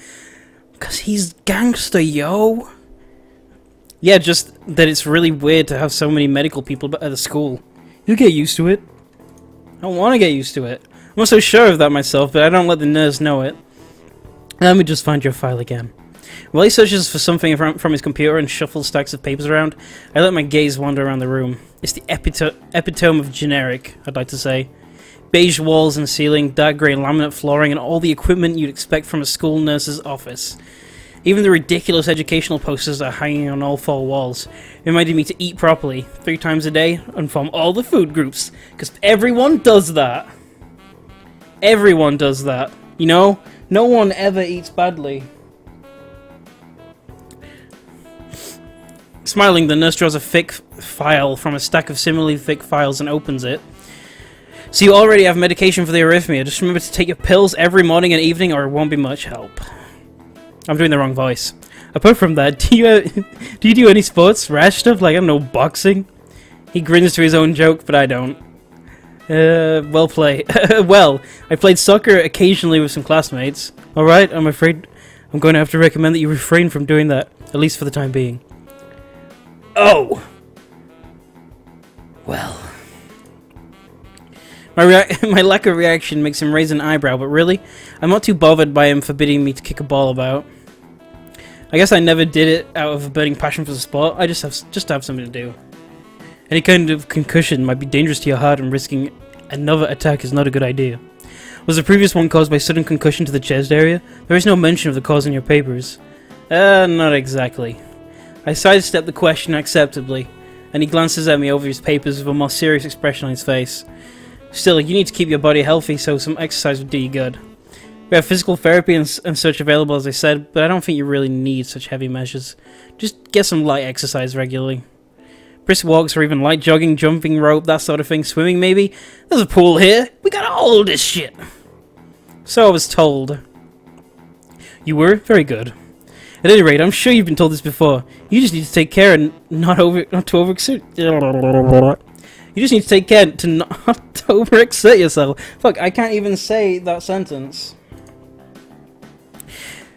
Because he's gangster, yo. Yeah, just that it's really weird to have so many medical people at the school. You'll get used to it. I don't want to get used to it. I'm not so sure of that myself, but I don't let the nurse know it. Let me just find your file again. While he searches for something from his computer and shuffles stacks of papers around, I let my gaze wander around the room. It's the epitome of generic, I'd like to say. Beige walls and ceiling, dark grey laminate flooring, and all the equipment you'd expect from a school nurse's office. Even the ridiculous educational posters are hanging on all four walls, reminding me to eat properly, 3 times a day, and from all the food groups. Because everyone does that. Everyone does that. You know? No one ever eats badly. Smiling, the nurse draws a thick file from a stack of similarly thick files and opens it. So you already have medication for the arrhythmia. Just remember to take your pills every morning and evening or it won't be much help. I'm doing the wrong voice. Apart from that, do you do any sports? Rash stuff? Like, I don't know, boxing? He grins to his own joke, but I don't. Well played. Well, I played soccer occasionally with some classmates. Alright, I'm afraid I'm going to have to recommend that you refrain from doing that. At least for the time being. Oh! Well... My lack of reaction makes him raise an eyebrow, but really, I'm not too bothered by him forbidding me to kick a ball about. I guess I never did it out of a burning passion for the sport. I just have something to do. Any kind of concussion might be dangerous to your heart, and risking another attack is not a good idea. Was the previous one caused by sudden concussion to the chest area? There is no mention of the cause in your papers. Not exactly. I sidestep the question acceptably, and he glances at me over his papers with a more serious expression on his face. Still, you need to keep your body healthy, so some exercise would do you good. We have physical therapy and such available, as I said, but I don't think you really need such heavy measures. Just get some light exercise regularly. Brisk walks or even light jogging, jumping rope, that sort of thing. Swimming, maybe? There's a pool here. We got all this shit. So I was told. You were? Very good. At any rate, I'm sure you've been told this before. You just need to take care and not to overexert. You just need to take care to not overexert yourself. Fuck, I can't even say that sentence.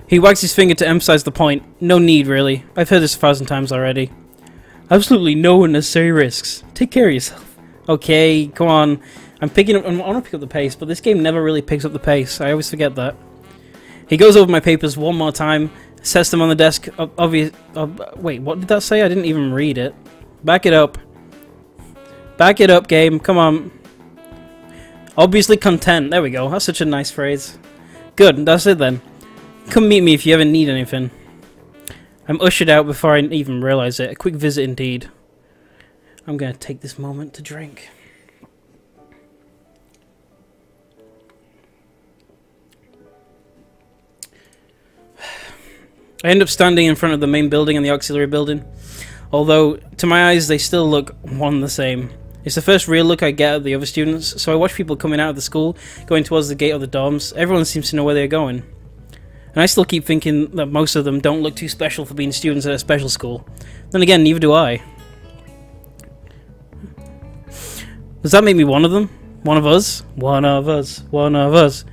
He wags his finger to emphasize the point. No need, really. I've heard this 1,000 times already. Absolutely no unnecessary risks. Take care of yourself. Okay, come on. I want to pick up the pace, but this game never really picks up the pace. I always forget that. He goes over my papers one more time, sets them on the desk. Wait, what did that say? I didn't even read it. Back it up. Back it up, game. Come on. Obviously content. There we go. That's such a nice phrase. Good. That's it then. Come meet me if you ever need anything. I'm ushered out before I even realize it. A quick visit indeed. I'm going to take this moment to drink. I end up standing in front of the main building and the auxiliary building. Although, to my eyes, they still look one and the same. It's the first real look I get at the other students, so I watch people coming out of the school, going towards the gate of the dorms. Everyone seems to know where they're going. And I still keep thinking that most of them don't look too special for being students at a special school. Then again, neither do I. Does that make me one of them? One of us? One of us. One of us.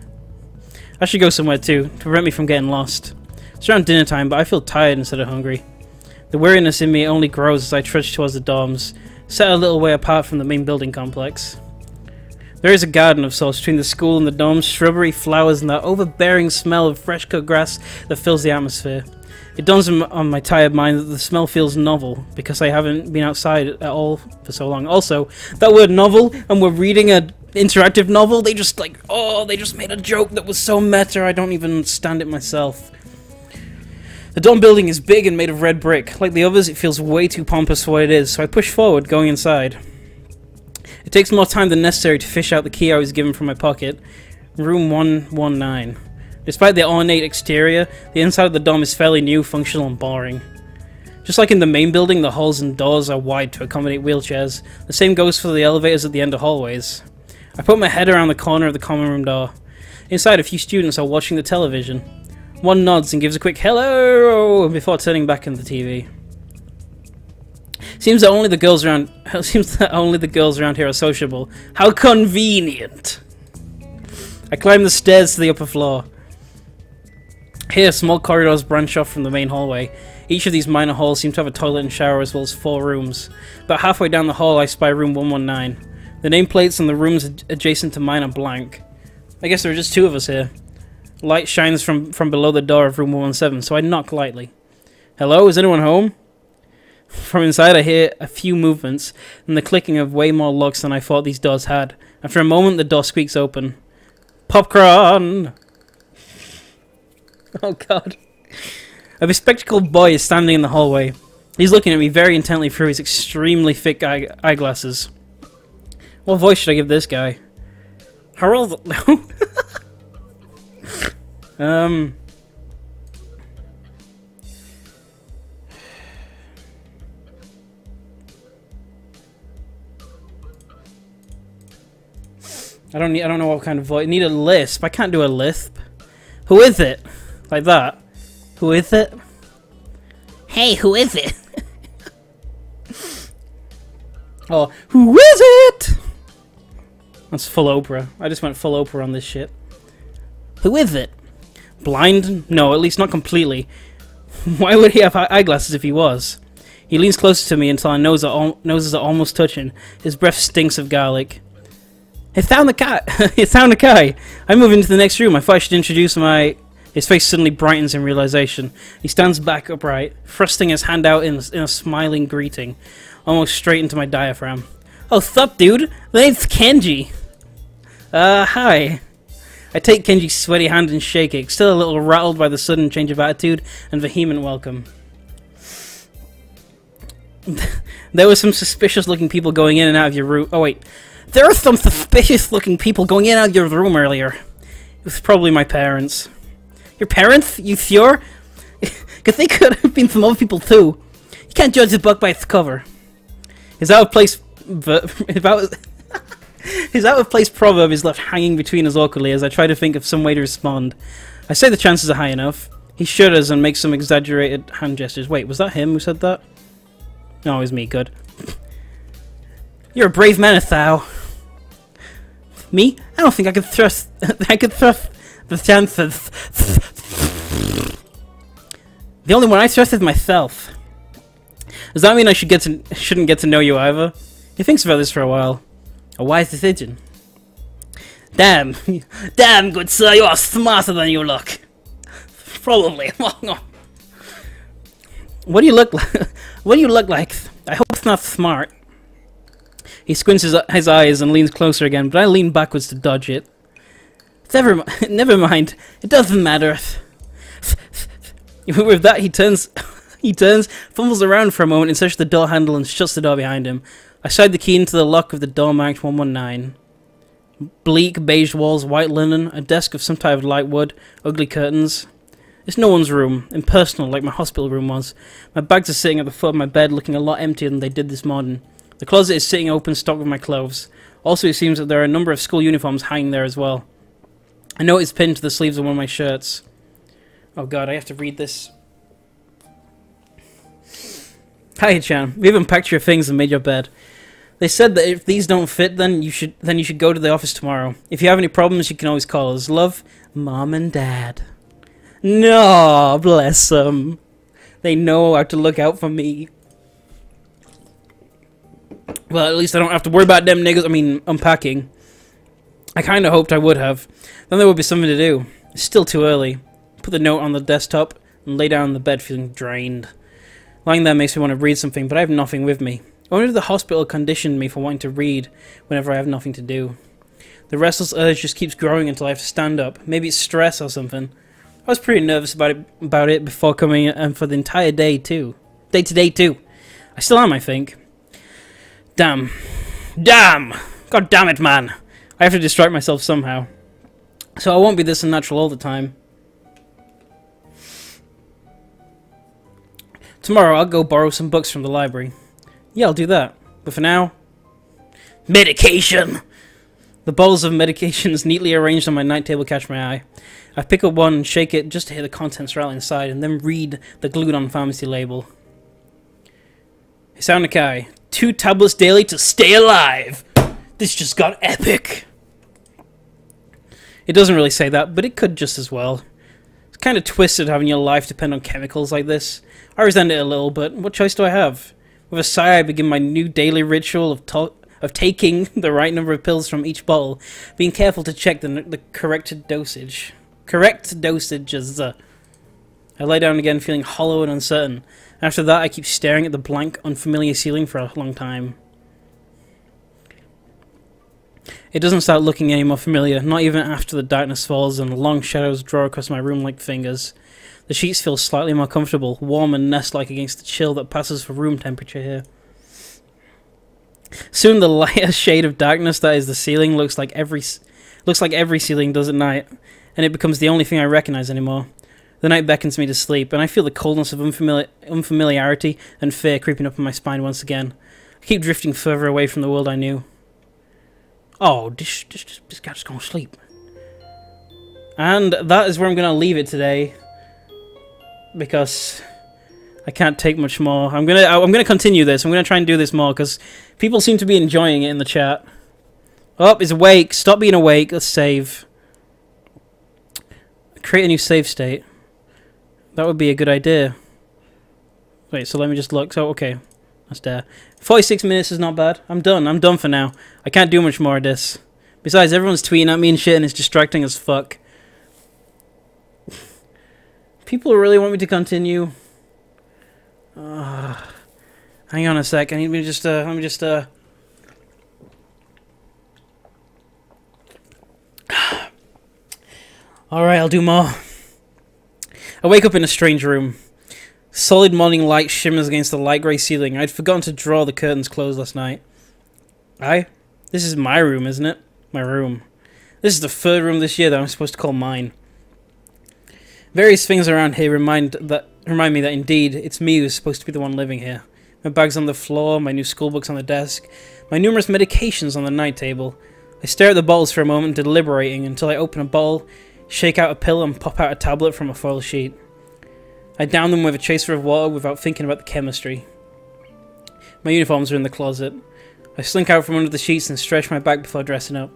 I should go somewhere too, to prevent me from getting lost. It's around dinner time, but I feel tired instead of hungry. The weariness in me only grows as I trudge towards the dorms, set a little way apart from the main building complex. There is a garden of sorts between the school and the dorms, shrubbery, flowers, and that overbearing smell of fresh-cut grass that fills the atmosphere. It dawns on my tired mind that the smell feels novel, because I haven't been outside at all for so long. Also, that word novel, and we're reading an interactive novel, they just made a joke that was so meta I don't even understand it myself. The dorm building is big and made of red brick. Like the others, it feels way too pompous for what it is, so I push forward, going inside. It takes more time than necessary to fish out the key I was given from my pocket. Room 119. Despite the ornate exterior, the inside of the dorm is fairly new, functional, and boring. Just like in the main building, the halls and doors are wide to accommodate wheelchairs. The same goes for the elevators at the end of hallways. I put my head around the corner of the common room door. Inside, a few students are watching the television. One nods and gives a quick hello before turning back on the TV. Seems that only the girls around here are sociable. How convenient! I climb the stairs to the upper floor. Here, small corridors branch off from the main hallway. Each of these minor halls seem to have a toilet and shower as well as 4 rooms. About halfway down the hall, I spy room 119. The nameplates on the rooms adjacent to mine are blank. I guess there are just 2 of us here. Light shines from below the door of room 117, so I knock lightly. Hello, is anyone home? From inside I hear a few movements, and the clicking of way more locks than I thought these doors had. After a moment, the door squeaks open. Popcorn! Oh god. A bespectacled boy is standing in the hallway. He's looking at me very intently through his extremely thick eyeglasses. What voice should I give this guy? Harold... I don't know what kind of voice. I need a lisp. I can't do a lisp. Who is it? Like that. Who is it? Hey, who is it? Oh, who is it? That's full Oprah. I just went full Oprah on this shit. Who is it? Blind? No, at least not completely. Why would he have eyeglasses if he was? He leans closer to me until our noses are almost touching. His breath stinks of garlic. It's found the cat! It's found the guy! I move into the next room. I thought I should introduce my... His face suddenly brightens in realization. He stands back upright, thrusting his hand out in a smiling greeting, almost straight into my diaphragm. Oh, sup, dude? The name's Kenji. Hi. I take Kenji's sweaty hand and shake it, still a little rattled by the sudden change of attitude and vehement welcome. There were some suspicious-looking people going in and out of your room. Oh, wait. There were some suspicious-looking people going in and out of your room earlier. It was probably my parents. Your parents? You sure? Because they could have been some other people, too. You can't judge a book by its cover. His out-of-place... His out-of-place proverb is left hanging between us awkwardly as I try to think of some way to respond. I say the chances are high enough. He shudders and makes some exaggerated hand gestures. Wait, was that him who said that? No, it was me. Good. You're a brave man, thou. Me? I don't think I could thrust... I could thrust the chances. The only one I trust is myself. Does that mean I shouldn't get to know you either? He thinks about this for a while. A wise decision. Damn, damn, good sir, you are smarter than you look. Probably. What do you look like? What do you look like? I hope it's not smart. He squints his eyes and leans closer again, but I lean backwards to dodge it. Never mind. It doesn't matter. With that, he turns, fumbles around for a moment in search of the door handle and shuts the door behind him. I slide the key into the lock of the door marked 119. Bleak beige walls, white linen, a desk of some type of light wood, ugly curtains. It's no one's room, impersonal like my hospital room was. My bags are sitting at the foot of my bed looking a lot emptier than they did this morning. The closet is sitting open, stocked with my clothes. Also, it seems that there are a number of school uniforms hanging there as well. I know it's pinned to the sleeves of one of my shirts. Oh god, I have to read this. Hi, Chan. We have unpacked your things and made your bed. They said that if these don't fit, then you should go to the office tomorrow. If you have any problems, you can always call us. Love, Mom and Dad. No, bless them. They know how to look out for me. Well, at least I don't have to worry about them niggas. I mean, unpacking. I kind of hoped I would have. Then there would be something to do. It's still too early. Put the note on the desktop and lay down on the bed feeling drained. Lying there makes me want to read something, but I have nothing with me. I wonder if the hospital conditioned me for wanting to read whenever I have nothing to do. The restless urge just keeps growing until I have to stand up. Maybe it's stress or something. I was pretty nervous about it before coming, and for the entire day too. Day to day too. I still am, I think. Damn. Damn! God damn it, man! I have to distract myself somehow. So I won't be this unnatural all the time. Tomorrow I'll go borrow some books from the library. Yeah, I'll do that. But for now... Medication! The bowls of medications neatly arranged on my night table catch my eye. I pick up one and shake it just to hear the contents rattle inside, and then read the glued-on pharmacy label. Hisao Nakai. 2 tablets daily to stay alive! This just got epic! It doesn't really say that, but it could just as well. It's kind of twisted having your life depend on chemicals like this. I resent it a little, but what choice do I have? With a sigh, I begin my new daily ritual of taking the right number of pills from each bottle, being careful to check the correct dosage. Correct dosages. I lie down again, feeling hollow and uncertain. After that, I keep staring at the blank, unfamiliar ceiling for a long time. It doesn't start looking any more familiar, not even after the darkness falls and the long shadows draw across my room like fingers. The sheets feel slightly more comfortable, warm and nest-like against the chill that passes for room temperature here. Soon the lighter shade of darkness that is the ceiling looks like every ceiling does at night, and it becomes the only thing I recognize anymore. The night beckons me to sleep, and I feel the coldness of unfamiliarity and fear creeping up in my spine once again. I keep drifting further away from the world I knew. Oh, this guy's just gonna sleep. And that is where I'm gonna leave it today, because I can't take much more. I'm gonna continue this. I'm gonna try and do this more because people seem to be enjoying it in the chat. Oh, he's awake. Stop being awake. Let's save. Create a new save state. That would be a good idea. Wait, so let me just look. So okay, that's there. 46 minutes is not bad. I'm done. I'm done for now. I can't do much more of this. Besides, everyone's tweeting at me and shit, and it's distracting as fuck. People really want me to continue. Hang on a sec. I need me to just let me just Alright, I'll do more. I wake up in a strange room. Solid morning light shimmers against the light grey ceiling. I'd forgotten to draw the curtains closed last night. This is my room, isn't it? My room. This is the 3rd room this year that I'm supposed to call mine. Various things around here remind me that indeed it's me who's supposed to be the one living here. My bag's on the floor, my new schoolbooks on the desk, my numerous medications on the night table. I stare at the bottles for a moment, deliberating until I open a bottle, shake out a pill, and pop out a tablet from a foil sheet. I down them with a chaser of water without thinking about the chemistry. My uniforms are in the closet. I slink out from under the sheets and stretch my back before dressing up.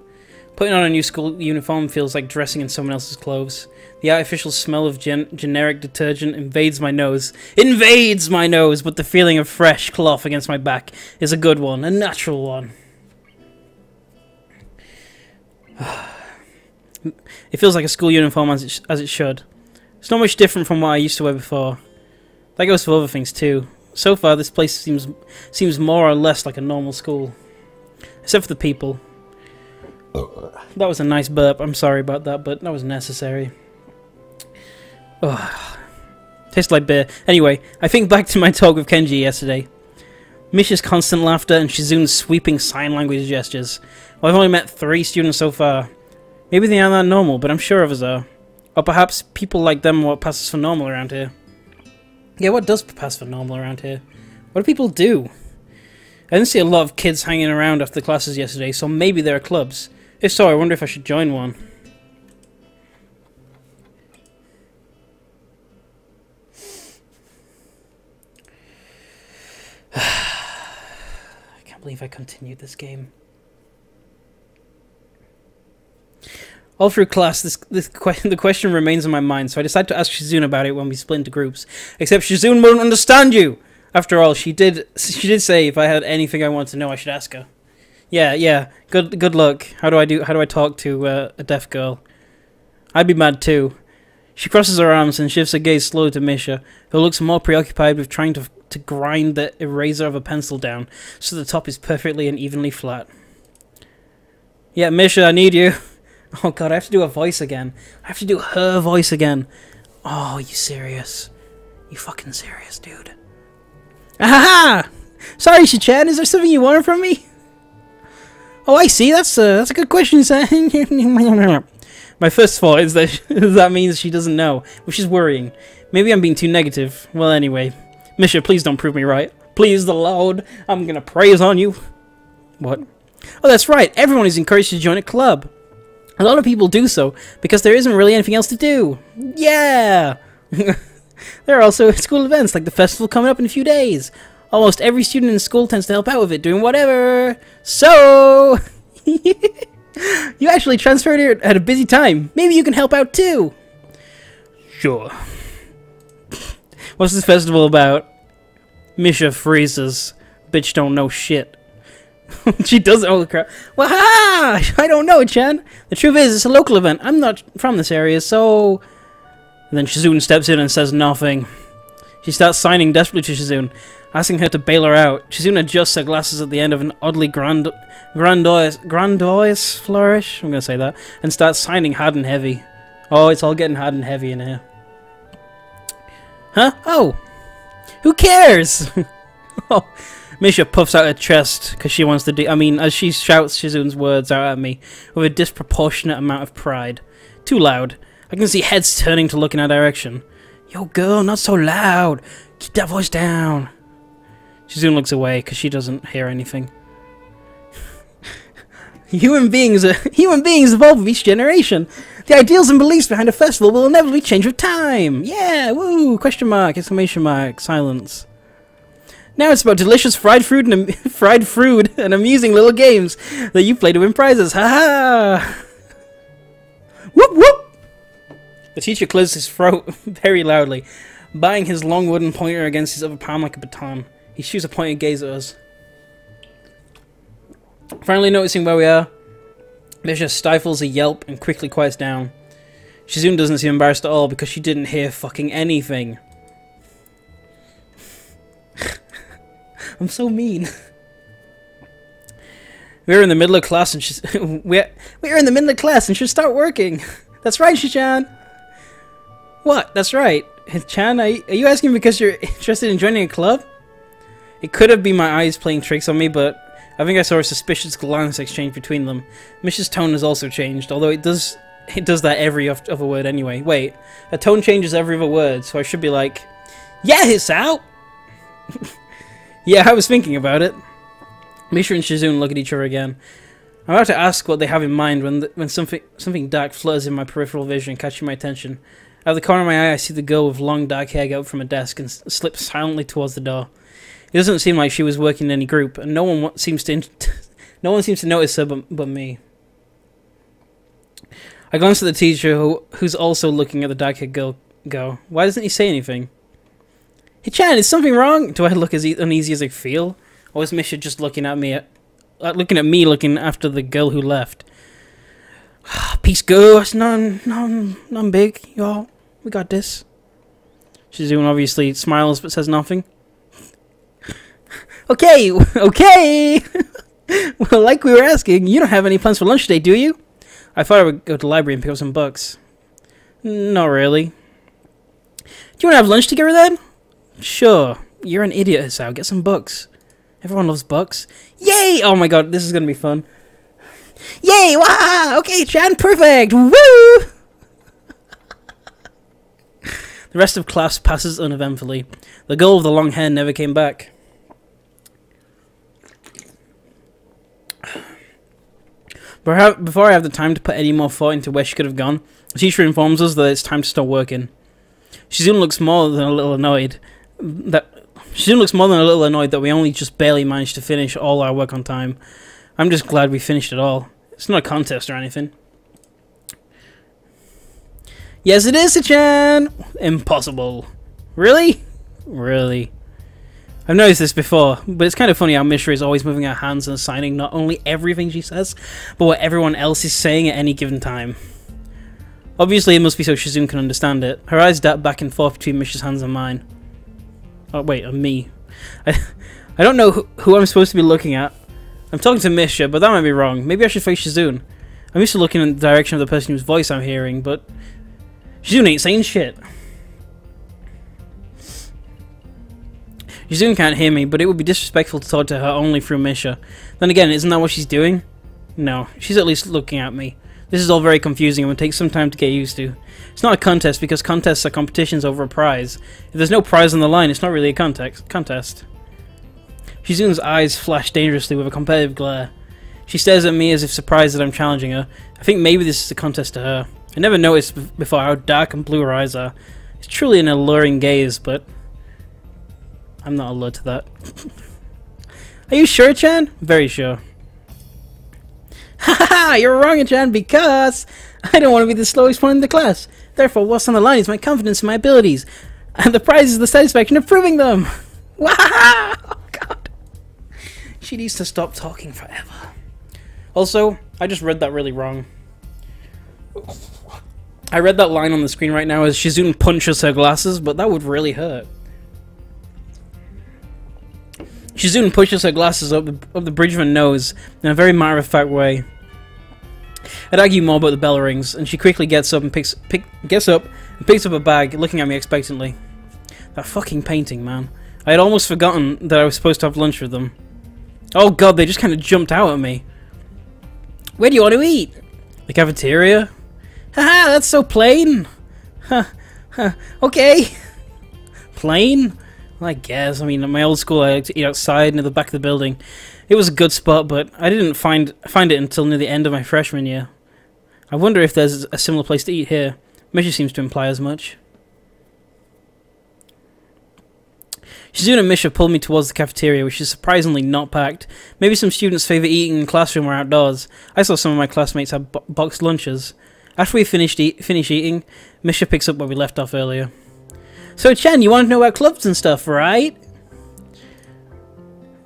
Putting on a new school uniform feels like dressing in someone else's clothes. The artificial smell of generic detergent invades my nose. Invades my nose! But the feeling of fresh cloth against my back is a good one. A natural one. It feels like a school uniform as it should. It's not much different from what I used to wear before. That goes for other things too. So far, this place seems more or less like a normal school. Except for the people. That was a nice burp. I'm sorry about that, but that was necessary. Ugh. Tastes like beer. Anyway, I think back to my talk with Kenji yesterday. Misha's constant laughter and Shizune's sweeping sign language gestures. Well, I've only met 3 students so far. Maybe they aren't that normal, but I'm sure others are. Or perhaps people like them are what passes for normal around here. Yeah, what does pass for normal around here? What do people do? I didn't see a lot of kids hanging around after the classes yesterday, so maybe there are clubs. If so, I wonder if I should join one. I can't believe I continued this game. All through class, the question remains in my mind, so I decided to ask Shizune about it when we split into groups. Except Shizune won't understand you! After all, she did say if I had anything I wanted to know, I should ask her. Yeah. Good luck. How do I talk to a deaf girl? I'd be mad too. She crosses her arms and shifts her gaze slowly to Misha, who looks more preoccupied with trying to grind the eraser of a pencil down so the top is perfectly and evenly flat. Yeah, Misha, I need you. Oh god, I have to do a voice again. I have to do her voice again. Oh, you serious? You fucking serious, dude? Ahaha! Sorry, Shichan, is there something you wanted from me? Oh, I see. That's a good question, son. My first thought is that that means she doesn't know, which is worrying. Maybe I'm being too negative. Well, anyway. Misha, please don't prove me right. Please, the Lord. I'm gonna praise on you. What? Oh, that's right. Everyone is encouraged to join a club. A lot of people do so, because there isn't really anything else to do. Yeah! There are also school events, like the festival coming up in a few days. Almost every student in school tends to help out with it, doing whatever. So... you actually transferred here at a busy time. Maybe you can help out too. Sure. What's this festival about? Misha freezes. Bitch don't know shit. She doesn't. Oh crap! Well, ha! I don't know, Chan. The truth is, it's a local event. I'm not from this area, so. And then Shizune steps in and says nothing. She starts signing desperately to Shizune, asking her to bail her out. Shizune adjusts her glasses at the end of an oddly grandiose flourish. I'm gonna say that, and starts signing hard and heavy. Oh, it's all getting hard and heavy in here. Huh? Oh, who cares? Oh. Misha puffs out her chest because she wants to as she shouts Shizune's words out at me with a disproportionate amount of pride. Too loud. I can see heads turning to look in our direction. Yo, girl, not so loud. Keep that voice down. Shizune looks away because she doesn't hear anything. Human beings evolve with each generation. The ideals and beliefs behind a festival will inevitably change with time. Yeah, woo! Question mark! Exclamation mark! Silence. Now it's about delicious fried fruit and amusing little games that you play to win prizes. Ha ha! Whoop whoop! The teacher clears his throat very loudly, banging his long wooden pointer against his other palm like a baton. He shoots a pointed gaze at us. Finally noticing where we are, Misha stifles a yelp and quickly quiets down. Shizune doesn't seem embarrassed at all because she didn't hear fucking anything. I'm so mean. We're in the middle of class and we're in the middle of class and should start working. That's right, Shichan. What? That's right. Chan, are you asking because you're interested in joining a club? It could have been my eyes playing tricks on me, but I think I saw a suspicious glance exchange between them. Misha's tone has also changed, although it does that every other word anyway. Wait, a tone changes every other word, so I should be like, yeah, it's out. Yeah, I was thinking about it. Misha and Shizune look at each other again. I'm about to ask what they have in mind when something dark flutters in my peripheral vision, catching my attention. Out of the corner of my eye, I see the girl with long dark hair get up from a desk and slip silently towards the door. It doesn't seem like she was working in any group, and no one seems to notice her but me. I glance at the teacher, who's also looking at the dark-haired girl. Go. Why doesn't he say anything? Hey Chan, is something wrong? Do I look as uneasy as I feel? Or is Misha just looking at me looking after the girl who left? Peace, girl. It's none big, y'all. We got this. Shizune obviously smiles but says nothing. Okay. Well, like we were asking, you don't have any plans for lunch today, do you? I thought I would go to the library and pick up some books. Not really. Do you want to have lunch together then? Sure. You're an idiot, Hisao. Get some books. Everyone loves books. Yay! Oh my god, this is gonna be fun. Yay! Wow! Okay, Chan, perfect! Woo! The rest of class passes uneventfully. The girl with the long hair never came back. Before I have the time to put any more thought into where she could have gone, the teacher informs us that it's time to start working. Shizune looks more than a little annoyed that we only just barely managed to finish all our work on time. I'm just glad we finished it all. It's not a contest or anything. Yes, it is, Hichan! Impossible. Really? Really? I've noticed this before, but it's kind of funny how Mishra is always moving her hands and signing not only everything she says, but what everyone else is saying at any given time. Obviously, it must be so Shizune can understand it. Her eyes dart back and forth between Mishra's hands and mine. Oh, wait, and me. I don't know who I'm supposed to be looking at. I'm talking to Mishra, but that might be wrong. Maybe I should face Shizune. I'm used to looking in the direction of the person whose voice I'm hearing, but Shizune ain't saying shit. Shizune can't hear me, but it would be disrespectful to talk to her only through Mishra. Then again, isn't that what she's doing? No, she's at least looking at me. This is all very confusing and would take some time to get used to. It's not a contest because contests are competitions over a prize. If there's no prize on the line, it's not really a contest. Shizune's eyes flash dangerously with a competitive glare. She stares at me as if surprised that I'm challenging her. I think maybe this is a contest to her. I never noticed before how dark and blue her eyes are. It's truly an alluring gaze, but I'm not allured to that. Are you sure, Chan? Very sure. Haha, you're wrong, Chan, because I don't want to be the slowest one in the class. Therefore, what's on the line is my confidence in my abilities, and the prize is the satisfaction of proving them. Wow! Oh, God. She needs to stop talking forever. Also, I just read that really wrong. I read that line on the screen right now as Shizune punches her glasses, but that would really hurt. Shizune pushes her glasses up the bridge of her nose in a very matter-of-fact way. I'd argue more about the bell rings, and she quickly gets up and picks up a bag, looking at me expectantly. That fucking painting, man. I had almost forgotten that I was supposed to have lunch with them. Oh god, they just kind of jumped out at me. Where do you want to eat? The cafeteria? Haha, that's so plain. Huh, okay. Plain? Well, I guess. I mean, at my old school, I like to eat outside near the back of the building. It was a good spot, but I didn't find it until near the end of my freshman year. I wonder if there's a similar place to eat here. Misha seems to imply as much. Shizune and Misha pulled me towards the cafeteria, which is surprisingly not packed. Maybe some students favor eating in the classroom or outdoors. I saw some of my classmates have boxed lunches. After we finish eating, Misha picks up where we left off earlier. So, Chen, you want to know about clubs and stuff, right?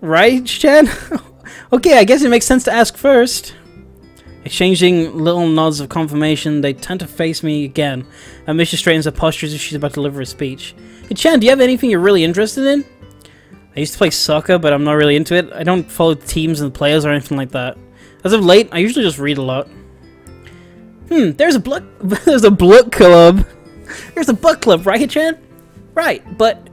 Right, Chen? Okay, I guess it makes sense to ask first. Exchanging little nods of confirmation, they turn to face me again, and Misha straightens her posture as if she's about to deliver a speech. Hey, Chen, do you have anything you're really interested in? I used to play soccer, but I'm not really into it. I don't follow teams and players or anything like that. As of late, I usually just read a lot. There's a book club. There's a book club, right, Chen? Right, but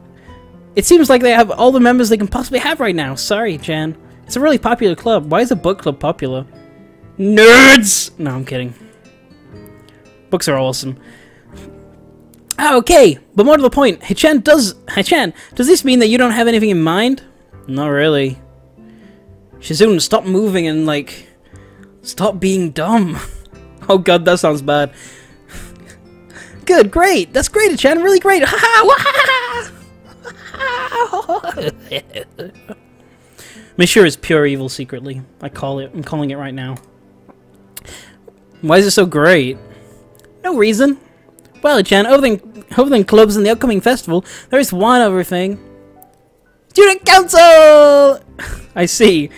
it seems like they have all the members they can possibly have right now. Sorry, Jan. It's a really popular club. Why is a book club popular? Nerds! No, I'm kidding. Books are awesome. Okay, but more to the point. Hichan, does this mean that you don't have anything in mind? Not really. Shizune, stop moving and, like, stop being dumb. Oh god, that sounds bad. Good, great. That's great, Hichan. Really great. Monsieur is pure evil secretly. I'm calling it right now. Why is it so great? No reason. Well, Chan, other than clubs and the upcoming festival, there is one other thing. Student council! I see.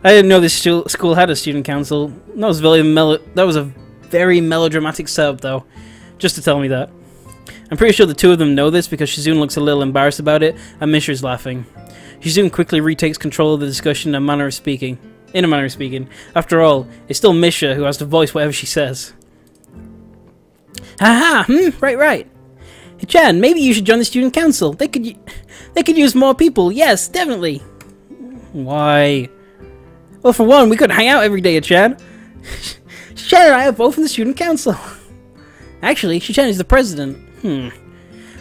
I didn't know this school had a student council. That was a very melodramatic setup, though. Just to tell me that. I'm pretty sure the two of them know this because Shizune looks a little embarrassed about it, and Mishra's laughing. Shizune quickly retakes control of the discussion in a manner of speaking. After all, it's still Mishra who has to voice whatever she says. Haha, right. Hey, Chan, maybe you should join the student council. They could use more people. Yes, definitely. Why? Well, for one, we could hang out every day at Chan. Chan and I are both in the student council. Actually, Shichen is the president.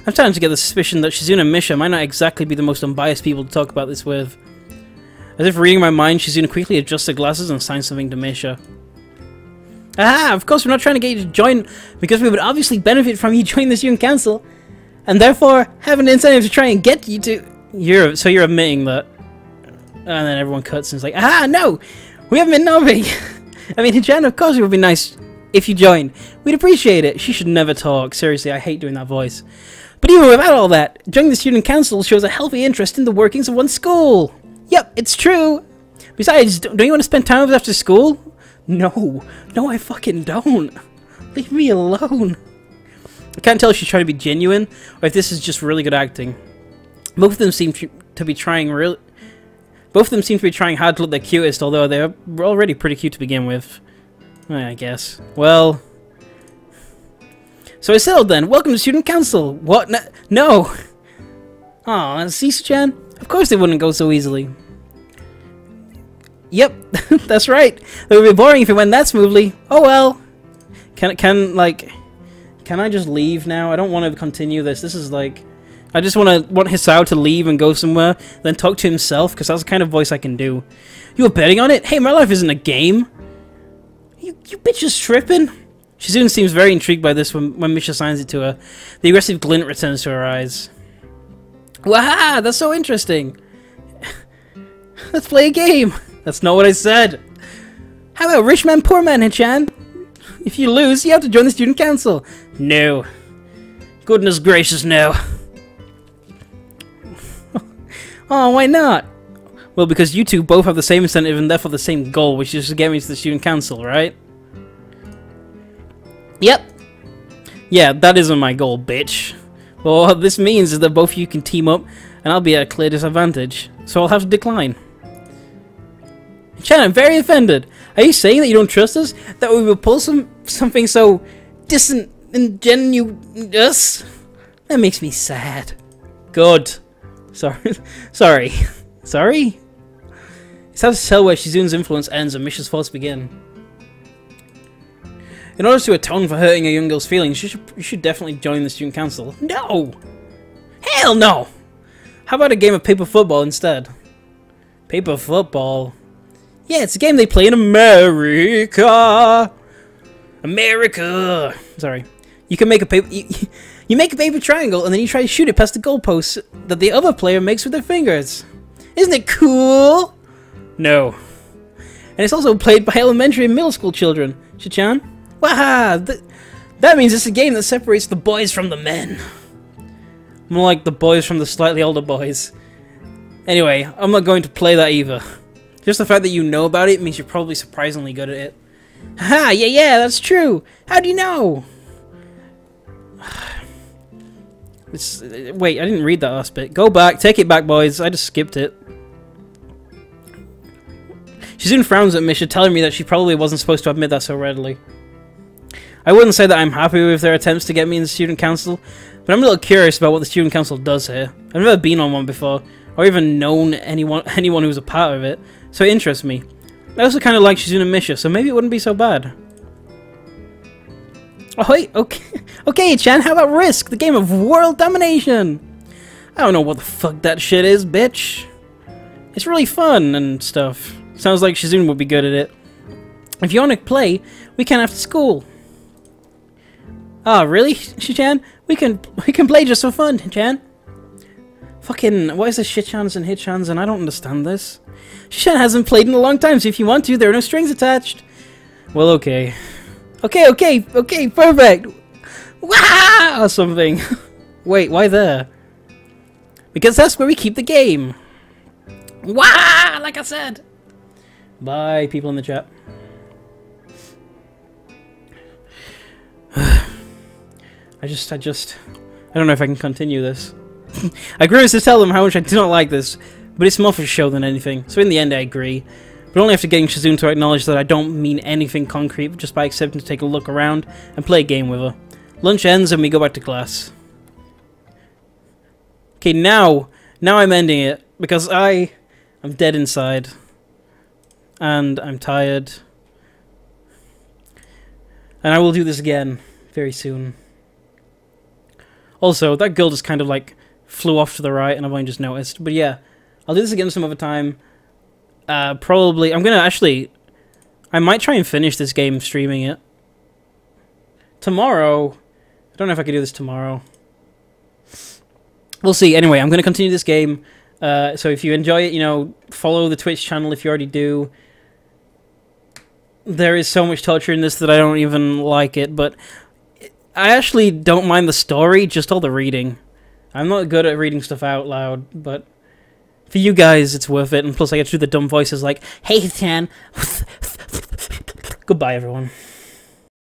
I'm starting to get the suspicion that Shizuna and Misha might not exactly be the most unbiased people to talk about this with. As if reading my mind, Shizuna quickly adjusts her glasses and signs something to Misha. Aha! Of course we're not trying to get you to join, because we would obviously benefit from you joining the student council, and therefore have an incentive to try and get you to... So you're admitting that. And then everyone cuts and is like, aha! No! We haven't been Nobi! I mean, Hichan, of course it would be nice if you join. We'd appreciate it. She should never talk. Seriously, I hate doing that voice. But even without all that, joining the student council shows a healthy interest in the workings of one's school. Yep, it's true. Besides, don't you want to spend time with us after school? No. No, I fucking don't. Leave me alone. I can't tell if she's trying to be genuine, or if this is just really good acting. Both of them seem to be trying hard to look their cutest, although they're already pretty cute to begin with. I guess. Well... So it's settled then. Welcome to Student Council. What? No. Aw, Cece-chan? Of course they wouldn't go so easily. Yep, that's right. It would be boring if it went that smoothly. Oh well. Can I just leave now? I don't want to continue this. This is like... I just want Hisao to leave and go somewhere, then talk to himself, because that's the kind of voice I can do. You were betting on it? Hey, my life isn't a game. You bitches tripping? Shizuna seems very intrigued by this when Misha signs it to her. The aggressive glint returns to her eyes. Waha! That's so interesting! Let's play a game! That's not what I said! How about rich man, poor man, Hichan? If you lose, you have to join the student council. No. Goodness gracious, no. Oh, why not? Well, because you two both have the same incentive and therefore the same goal, which is to get me to the student council, right? Yep. Yeah, that isn't my goal, bitch. Well, what this means is that both of you can team up, and I'll be at a clear disadvantage. So I'll have to decline. Chan, I'm very offended. Are you saying that you don't trust us? That we will pull something so disingenuous? That makes me sad. Good. Sorry. Sorry. Sorry? It's hard to tell where Shizuna's influence ends and Misha's faults begin. In order to atone for hurting a young girl's feelings, you should definitely join the student council. No! Hell no! How about a game of paper football instead? Paper football? Yeah, it's a game they play in America! America! Sorry. You can make a paper... You make a paper triangle and then you try to shoot it past the goalposts that the other player makes with their fingers. Isn't it cool? No. And it's also played by elementary and middle school children. Chichan? Waha! That means it's a game that separates the boys from the men. More like the boys from the slightly older boys. Anyway, I'm not going to play that either. Just the fact that you know about it means you're probably surprisingly good at it. Haha, yeah, that's true! How do you know? Wait, I didn't read that last bit. Go back, take it back, boys. I just skipped it. Shizuna frowns at Misha, telling me that she probably wasn't supposed to admit that so readily. I wouldn't say that I'm happy with their attempts to get me in the student council, but I'm a little curious about what the student council does here. I've never been on one before, or even known anyone who's a part of it, so it interests me. I also kind of like Shizuna and Misha, so maybe it wouldn't be so bad. Oh wait, okay, Chan, how about Risk, the game of world domination? I don't know what the fuck that shit is, bitch. It's really fun and stuff. Sounds like Shizuna would be good at it. If you want to play, we can after school. Ah, really, Shichan? We can play just for fun, Chan. Fucking, what is this Shichans and Hitchans, and I don't understand this. Shichan hasn't played in a long time, so if you want to, there are no strings attached. Well, okay. Okay, perfect! Wow! Or something. Wait, why there? Because that's where we keep the game. Wow! Like I said. Bye, people in the chat. I don't know if I can continue this. I agree to tell them how much I do not like this, but it's more for show than anything, so in the end I agree. But only after getting Shizuna to acknowledge that I don't mean anything concrete, just by accepting to take a look around and play a game with her. Lunch ends and we go back to class. Okay, now I'm ending it, because I'm dead inside. And I'm tired. And I will do this again very soon. Also, that girl just kind of, like, flew off to the right, and I've only just noticed. But yeah, I'll do this again some other time. Probably, I'm gonna actually... I might try and finish this game streaming it. Tomorrow... I don't know if I can do this tomorrow. We'll see. Anyway, I'm gonna continue this game. So if you enjoy it, you know, follow the Twitch channel if you already do. There is so much torture in this that I don't even like it, but... I actually don't mind the story, just all the reading. I'm not good at reading stuff out loud, but for you guys, it's worth it. And plus, I get to do the dumb voices like, "Hey, Tan." Goodbye, everyone.